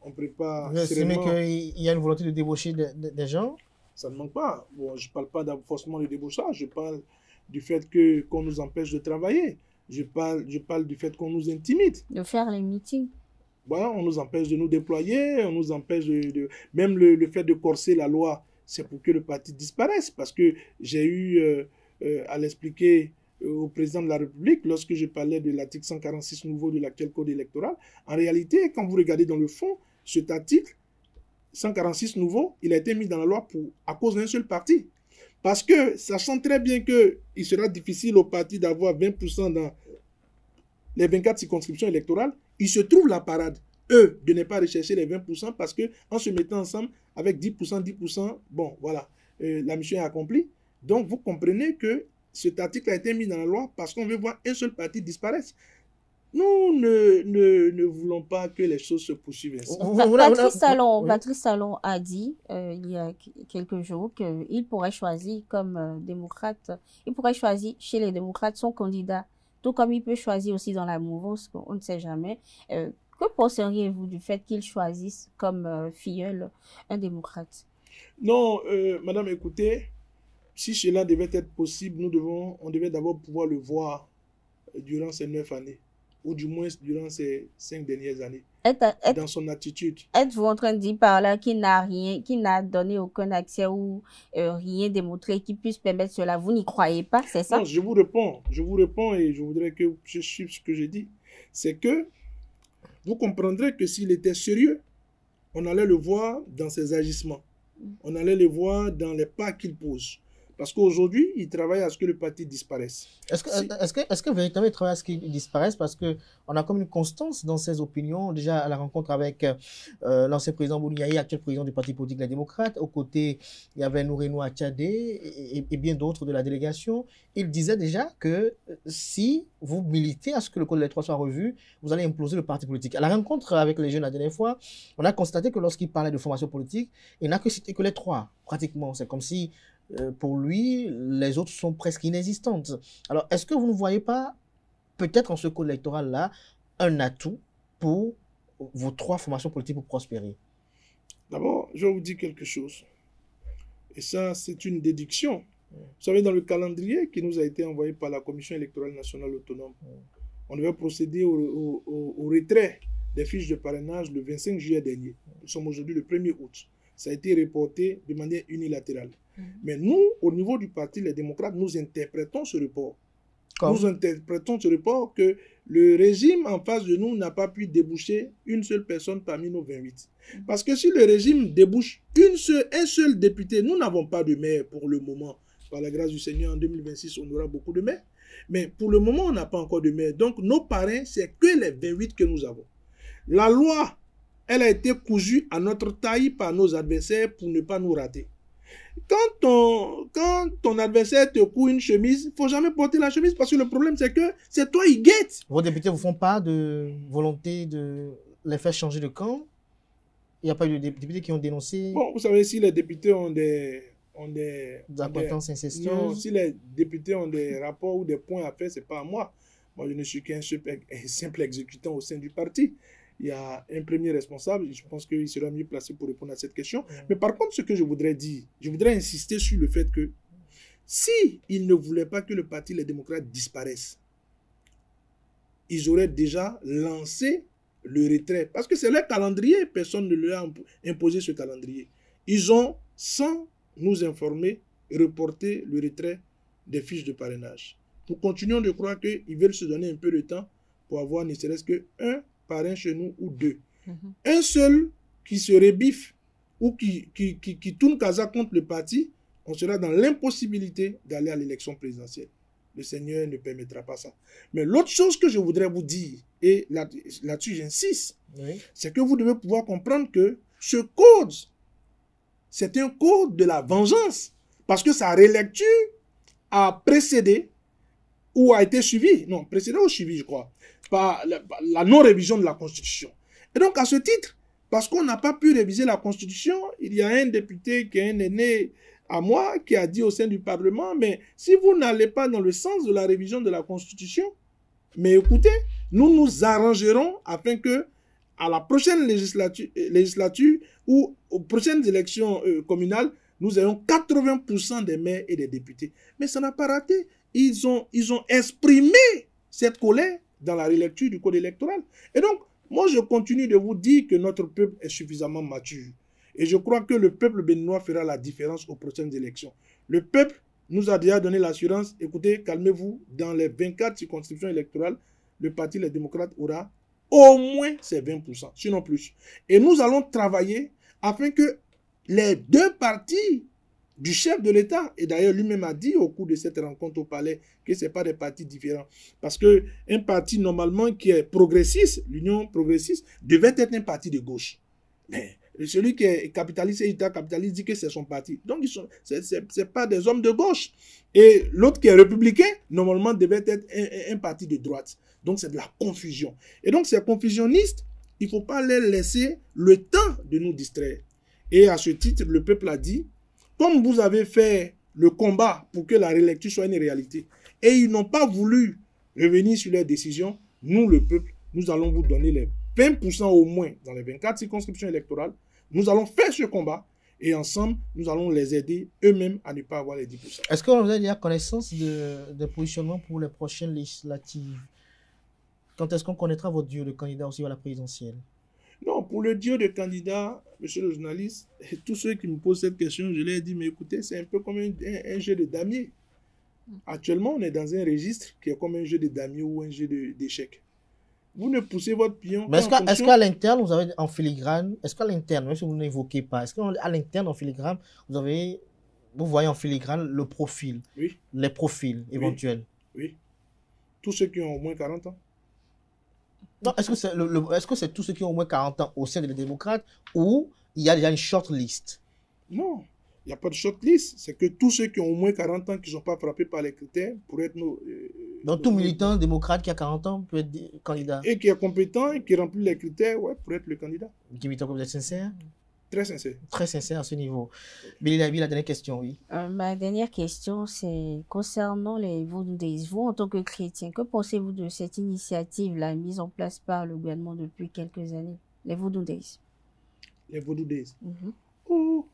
On prépare sereinement. Vous estimez qu'il y a une volonté de débaucher des gens? Ça ne manque pas. Bon, je ne parle pas forcément de débauchage, je parle du fait qu'on nous empêche de travailler. Je parle du fait qu'on nous intimide. De faire les meetings. Voilà, on nous empêche de nous déployer, on nous empêche même le fait de corser la loi, c'est pour que le parti disparaisse. Parce que j'ai eu à l'expliquer au président de la République lorsque je parlais de l'article 146 nouveau de l'actuel code électoral. En réalité, quand vous regardez dans le fond, cet article 146 nouveau, il a été mis dans la loi à cause d'un seul parti. Parce que, sachant très bien qu'il sera difficile au parti d'avoir 20% dans les 24 circonscriptions électorales, il se trouve la parade, eux, de ne pas rechercher les 20% parce qu'en se mettant ensemble avec 10%, bon, voilà, la mission est accomplie. Donc, vous comprenez que cet article a été mis dans la loi parce qu'on veut voir un seul parti disparaître. Nous ne voulons pas que les choses se poursuivent ainsi. Patrice Talon a dit il y a quelques jours qu'il pourrait choisir comme démocrate, il pourrait choisir chez les démocrates son candidat, tout comme il peut choisir aussi dans la mouvance, on ne sait jamais. Que penseriez-vous du fait qu'il choisisse comme filleul un démocrate? Non, madame, écoutez, si cela devait être possible, on devait d'abord pouvoir le voir durant ces 9 années. Ou du moins durant ces 5 dernières années, dans son attitude. Êtes-vous en train de dire par là qu'il n'a donné aucun accès ou rien démontré qui puisse permettre cela? Vous n'y croyez pas, c'est ça? Non, je vous réponds et je voudrais que je suive ce que j'ai dit. C'est que vous comprendrez que s'il était sérieux, on allait le voir dans ses agissements. On allait le voir dans les pas qu'il pose. Parce qu'aujourd'hui, ils travaillent à ce que le parti disparaisse. Est-ce que véritablement ils travaillent à ce qu'il disparaisse? Parce qu'on a comme une constance dans ses opinions. Déjà, à la rencontre avec l'ancien président Bouniaï, actuel président du parti politique Les Démocrates. Aux côtés, il y avait Nourenou Achadé et bien d'autres de la délégation. Il disait déjà que si vous militez à ce que le code électoral soit revu, vous allez imploser le parti politique. À la rencontre avec les jeunes la dernière fois, on a constaté que lorsqu'il parlait de formation politique, il n'a que cité que les trois, pratiquement. C'est comme si pour lui, les autres sont presque inexistantes. Alors, est-ce que vous ne voyez pas, peut-être en ce code électoral-là, un atout pour vos trois formations politiques pour prospérer? D'abord, je vais vous dire quelque chose. Et ça, c'est une déduction. Vous savez, dans le calendrier qui nous a été envoyé par la Commission électorale nationale autonome, on devait procéder au retrait des fiches de parrainage le 25 juillet dernier. Nous sommes aujourd'hui le 1er août. Ça a été reporté de manière unilatérale. Mais nous, au niveau du parti Les Démocrates, nous interprétons ce report. Nous interprétons ce report que le régime en face de nous n'a pas pu déboucher une seule personne parmi nos 28. Parce que si le régime débouche un seul député, nous n'avons pas de maire pour le moment. Par la grâce du Seigneur, en 2026, on aura beaucoup de maires. Mais pour le moment, on n'a pas encore de maire. Donc, nos parrains, c'est que les 28 que nous avons. La loi, elle a été cousue à notre taille par nos adversaires pour ne pas nous rater. Quand ton adversaire te coud une chemise, il ne faut jamais porter la chemise parce que le problème, c'est que c'est toi, il guette. Vos députés ne vous font pas de volonté de les faire changer de camp? Il n'y a pas eu de députés qui ont dénoncé? Bon, vous savez, si les députés ont des acquaintances incestueuses. Non, si les députés ont des rapports ou des points à faire, ce n'est pas à moi. Moi, je ne suis qu'un simple exécutant au sein du parti. Il y a un premier responsable, je pense qu'il sera mieux placé pour répondre à cette question. Mais par contre, ce que je voudrais dire, je voudrais insister sur le fait que si ils ne voulaient pas que le parti Les Démocrates disparaisse, ils auraient déjà lancé le retrait. Parce que c'est leur calendrier, personne ne leur a imposé ce calendrier. Ils ont, sans nous informer, reporté le retrait des fiches de parrainage. Nous continuons de croire qu'ils veulent se donner un peu de temps pour avoir ne serait-ce qu'un parrain chez nous ou deux. Un seul qui se rebiffe ou qui tourne casa contre le parti, on sera dans l'impossibilité d'aller à l'élection présidentielle. Le Seigneur ne permettra pas ça. Mais l'autre chose que je voudrais vous dire, et là-dessus j'insiste, c'est que vous devez pouvoir comprendre que ce code, c'est un code de la vengeance. Parce que sa relecture a précédé ou a été suivie, non, précédé ou suivi, je crois, par la non-révision de la Constitution. Et donc, à ce titre, parce qu'on n'a pas pu réviser la Constitution, il y a un député qui est un aîné à moi qui a dit au sein du Parlement, mais si vous n'allez pas dans le sens de la révision de la Constitution, mais écoutez, nous nous arrangerons afin que à la prochaine législature ou aux prochaines élections communales, nous ayons 80% des maires et des députés. Mais ça n'a pas raté. Ils ont exprimé cette colère dans la relecture du code électoral. Et donc, moi, je continue de vous dire que notre peuple est suffisamment mature. Et je crois que le peuple béninois fera la différence aux prochaines élections. Le peuple nous a déjà donné l'assurance, écoutez, calmez-vous, dans les 24 circonscriptions électorales, le parti Les Démocrates aura au moins ces 20%, sinon plus. Et nous allons travailler afin que les deux partis du chef de l'État, et d'ailleurs lui-même a dit au cours de cette rencontre au palais que ce n'est pas des partis différents. Parce qu'un parti normalement qui est progressiste, l'Union progressiste, devait être un parti de gauche. Mais celui qui est capitaliste et ultra-capitaliste dit que c'est son parti. Donc, ce n'est pas des hommes de gauche. Et l'autre qui est républicain, normalement, devait être un parti de droite. Donc, c'est de la confusion. Et donc, ces confusionnistes, il ne faut pas leur laisser le temps de nous distraire. Et à ce titre, le peuple a dit, comme vous avez fait le combat pour que la relecture soit une réalité, et ils n'ont pas voulu revenir sur leurs décisions, nous, le peuple, nous allons vous donner les 20% au moins dans les 24 circonscriptions électorales. Nous allons faire ce combat et ensemble, nous allons les aider eux-mêmes à ne pas avoir les 10%. Est-ce que vous avez déjà connaissance de positionnement pour les prochaines législatives? Quand est-ce qu'on connaîtra votre duo de candidats aussi à la présidentielle? Non, pour le duo de candidats, monsieur le journaliste, tous ceux qui me posent cette question, je leur ai dit, mais écoutez, c'est un peu comme un jeu de damier. Actuellement, on est dans un registre qui est comme un jeu de damier ou un jeu d'échecs. Vous ne poussez votre pion. Mais est-ce qu'à l'interne, vous avez en filigrane, est-ce qu'à l'interne, même si vous n'évoquez pas, est-ce qu'à l'interne, en filigrane, vous avez vous voyez en filigrane le profil, Oui, les profils éventuels. oui. Tous ceux qui ont au moins 40 ans. Non, est-ce que c'est est-ce que c'est tous ceux qui ont au moins 40 ans au sein des démocrates ou il y a déjà une short list? Non, il n'y a pas de shortlist. C'est que tous ceux qui ont au moins 40 ans qui ne sont pas frappés par les critères pour être nos... Donc tout militant démocrate qui a 40 ans peut être candidat. Et qui est compétent et qui remplit les critères, ouais, pour être le candidat. Dimitar, vous êtes sincère? Très sincère. Très sincère à ce niveau. Billy Labi, la dernière question, oui. Ma dernière question, c'est concernant les Vodou Days. Vous, en tant que chrétien, que pensez-vous de cette initiative-là mise en place par le gouvernement depuis quelques années, les Vodou Days? Les Vodou Days. Mhm. Oh,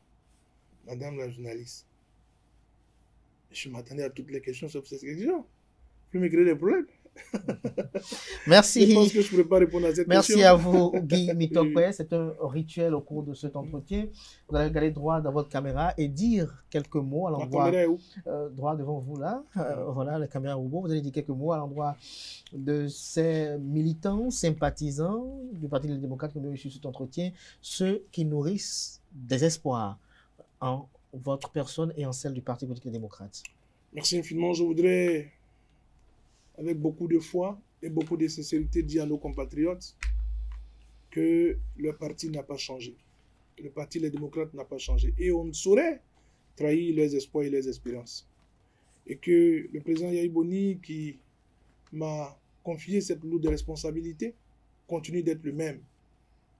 madame la journaliste, je m'attendais à toutes les questions sauf cette question. Vous me créez des problèmes. Merci. Je pense que je ne pourrais pas répondre à cette Merci question. à vous, Guy Mitokwe. C'est un rituel au cours de cet entretien. Vous allez regarder droit dans votre caméra et dire quelques mots à Ma l'endroit, caméra est où? droit devant vous là. Voilà, la caméra au bout. Vous allez dire quelques mots à l'endroit de ces militants, sympathisants du Parti des démocrates qui ont reçu cet entretien, ceux qui nourrissent des espoirs en votre personne et en celle du Parti politique des démocrates. Merci infiniment. Je voudrais, avec beaucoup de foi et beaucoup de sincérité, dire à nos compatriotes que le parti n'a pas changé. Le Parti des démocrates n'a pas changé. Et on ne saurait trahir leurs espoirs et leurs espérances. Et que le président Yahi Boni, qui m'a confié cette lourde responsabilité, continue d'être le même.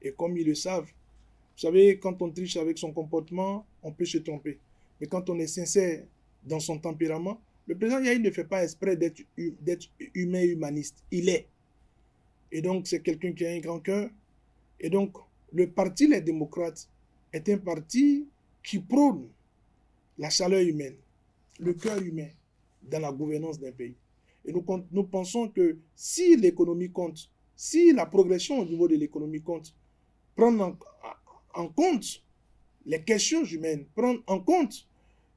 Et comme ils le savent, vous savez, quand on triche avec son comportement, on peut se tromper. Mais quand on est sincère dans son tempérament, le président Yahi ne fait pas exprès d'être humain et humaniste. Il est. Et donc, c'est quelqu'un qui a un grand cœur. Et donc, le Parti Les Démocrates est un parti qui prône la chaleur humaine, le cœur humain dans la gouvernance d'un pays. Et nous pensons que si l'économie compte, si la progression au niveau de l'économie compte, prendre en compte les questions humaines, prendre en compte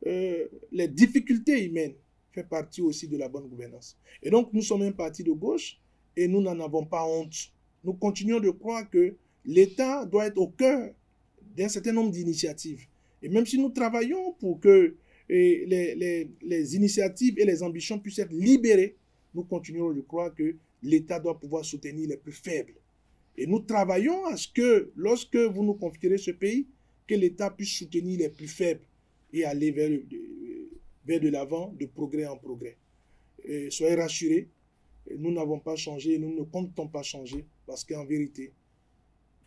les difficultés humaines, fait partie aussi de la bonne gouvernance. Et donc, nous sommes un parti de gauche et nous n'en avons pas honte. Nous continuons de croire que l'État doit être au cœur d'un certain nombre d'initiatives. Et même si nous travaillons pour que les initiatives et les ambitions puissent être libérées, nous continuons de croire que l'État doit pouvoir soutenir les plus faibles. Et nous travaillons à ce que, lorsque vous nous confierez ce pays, que l'État puisse soutenir les plus faibles et aller vers de l'avant, de progrès en progrès. Et soyez rassurés, nous n'avons pas changé, nous ne comptons pas changer, parce qu'en vérité,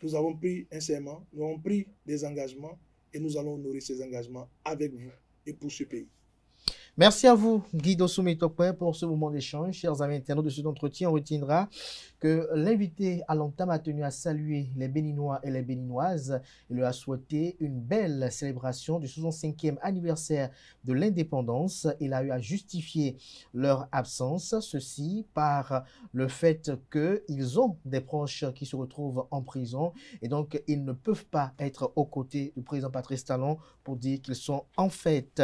nous avons pris un serment, nous avons pris des engagements, et nous allons honorer ces engagements avec vous et pour ce pays. Merci à vous, Guy Dossou-Mitokwe, pour ce moment d'échange. Chers amis internautes de cet entretien, on retiendra que l'invité à l'entame a tenu à saluer les Béninois et les Béninoises. Il leur a souhaité une belle célébration du 65e anniversaire de l'indépendance. Il a eu à justifier leur absence, ceci par le fait qu'ils ont des proches qui se retrouvent en prison et donc ils ne peuvent pas être aux côtés du président Patrice Talon pour dire qu'ils sont en fait.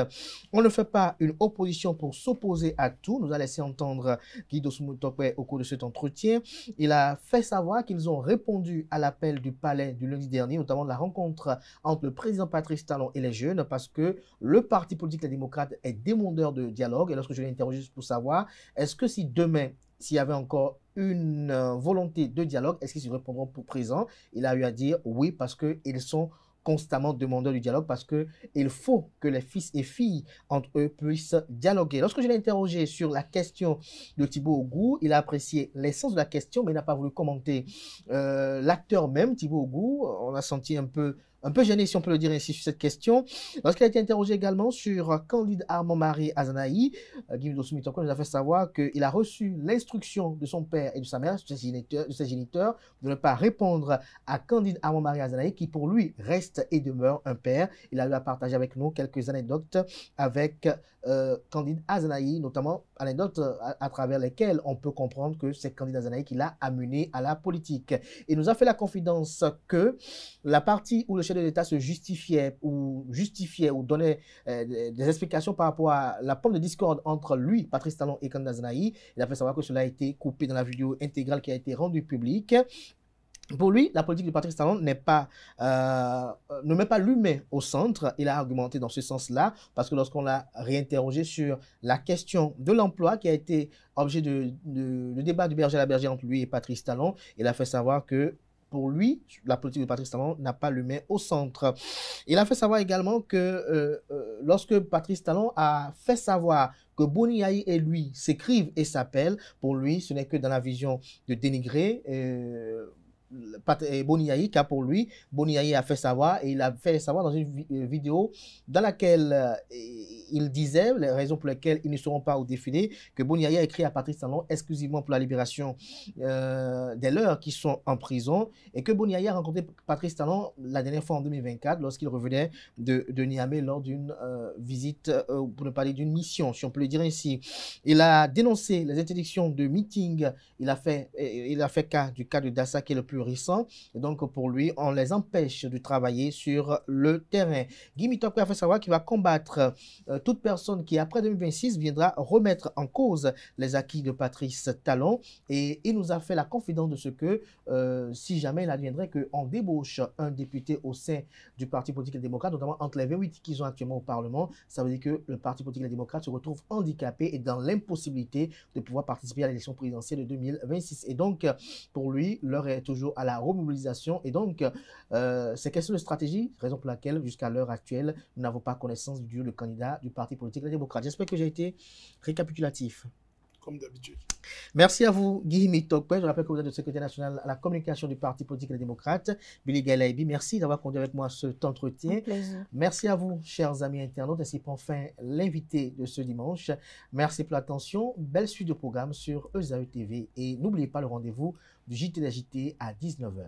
On ne fait pas une opposition pour s'opposer à tout. Nous a laissé entendre Guy Dossou-Mitokwe au cours de cet entretien. Il a fait savoir qu'ils ont répondu à l'appel du palais du lundi dernier, notamment de la rencontre entre le président Patrice Talon et les jeunes, parce que le parti politique Les Démocrates est demandeur de dialogue. Et lorsque je l'ai interrogé pour savoir, est-ce que si demain, s'il y avait encore une volonté de dialogue, est-ce qu'ils se répondront pour présent? Il a eu à dire oui, parce qu'ils sont constamment demandeurs du dialogue, parce qu'il faut que les fils et filles entre eux puissent dialoguer. Lorsque je l'ai interrogé sur la question de Thibaut Ogou, il a apprécié l'essence de la question, mais il n'a pas voulu commenter l'acteur même, Thibaut Ogou. On a senti un peu gêné, si on peut le dire ainsi, sur cette question. Lorsqu'il a été interrogé également sur Candide Armand-Marie Azanaï, Guy Dossou-Mitokwe nous a fait savoir qu'il a reçu l'instruction de son père et de sa mère, de ses géniteurs, de ne pas répondre à Candide Armand-Marie Azanaï, qui pour lui reste et demeure un père. Il a eu à partager avec nous quelques anecdotes avec Candide Azanaï, notamment anecdotes à travers lesquelles on peut comprendre que c'est Candide Azanaï qui l'a amené à la politique. Il nous a fait la confidence que la partie où le chef de l'État se justifiait ou donnait des explications par rapport à la pomme de discorde entre lui, Patrice Talon et Candide Azanaï, il a fait savoir que cela a été coupé dans la vidéo intégrale qui a été rendue publique. Pour lui, la politique de Patrice Talon ne met pas l'humain au centre. Il a argumenté dans ce sens-là, parce que lorsqu'on l'a réinterrogé sur la question de l'emploi qui a été objet de débat du berger à la berger entre lui et Patrice Talon, il a fait savoir que pour lui, la politique de Patrice Talon n'a pas l'humain au centre. Il a fait savoir également que lorsque Patrice Talon a fait savoir que Boni Yayi et lui s'écrivent et s'appellent, pour lui, ce n'est que dans la vision de dénigrer Boni Yayi, car pour lui, Boni Yayi a fait savoir, et il a fait savoir dans une vidéo dans laquelle il disait les raisons pour lesquelles ils ne seront pas au défilé, que Boni Yayi a écrit à Patrice Talon exclusivement pour la libération des leurs qui sont en prison, et que Boni Yayi a rencontré Patrice Talon la dernière fois en 2024 lorsqu'il revenait de Niamey lors d'une visite, pour ne pas dire d'une mission, si on peut le dire ainsi. Il a dénoncé les interdictions de meeting, il a fait cas du cas de Dassa qui est le plus récent, et donc pour lui on les empêche de travailler sur le terrain. Guy Mitokwe a fait savoir qu'il va combattre toute personne qui après 2026 viendra remettre en cause les acquis de Patrice Talon, et il nous a fait la confidence de ce que si jamais il adviendrait qu'on débauche un député au sein du Parti politique et démocrate, notamment entre les 28 qu'ils ont actuellement au Parlement, ça veut dire que le Parti politique et démocrate se retrouve handicapé et dans l'impossibilité de pouvoir participer à l'élection présidentielle de 2026. Et donc pour lui, l'heure est toujours à la remobilisation, et donc c'est question de stratégie, raison pour laquelle jusqu'à l'heure actuelle nous n'avons pas connaissance du le candidat du Parti politique et démocrate. J'espère que j'ai été récapitulatif. Comme d'habitude. Merci à vous, Guy Mitokwe. Je rappelle que vous êtes le secrétaire national à la communication du Parti politique et démocrate, Billy Galaibi. Merci d'avoir conduit avec moi cet entretien. Merci à vous, chers amis internautes. Ainsi pour enfin l'invité de ce dimanche. Merci pour l'attention. Belle suite de programme sur ESAE TV. Et n'oubliez pas le rendez-vous du JT à 19h.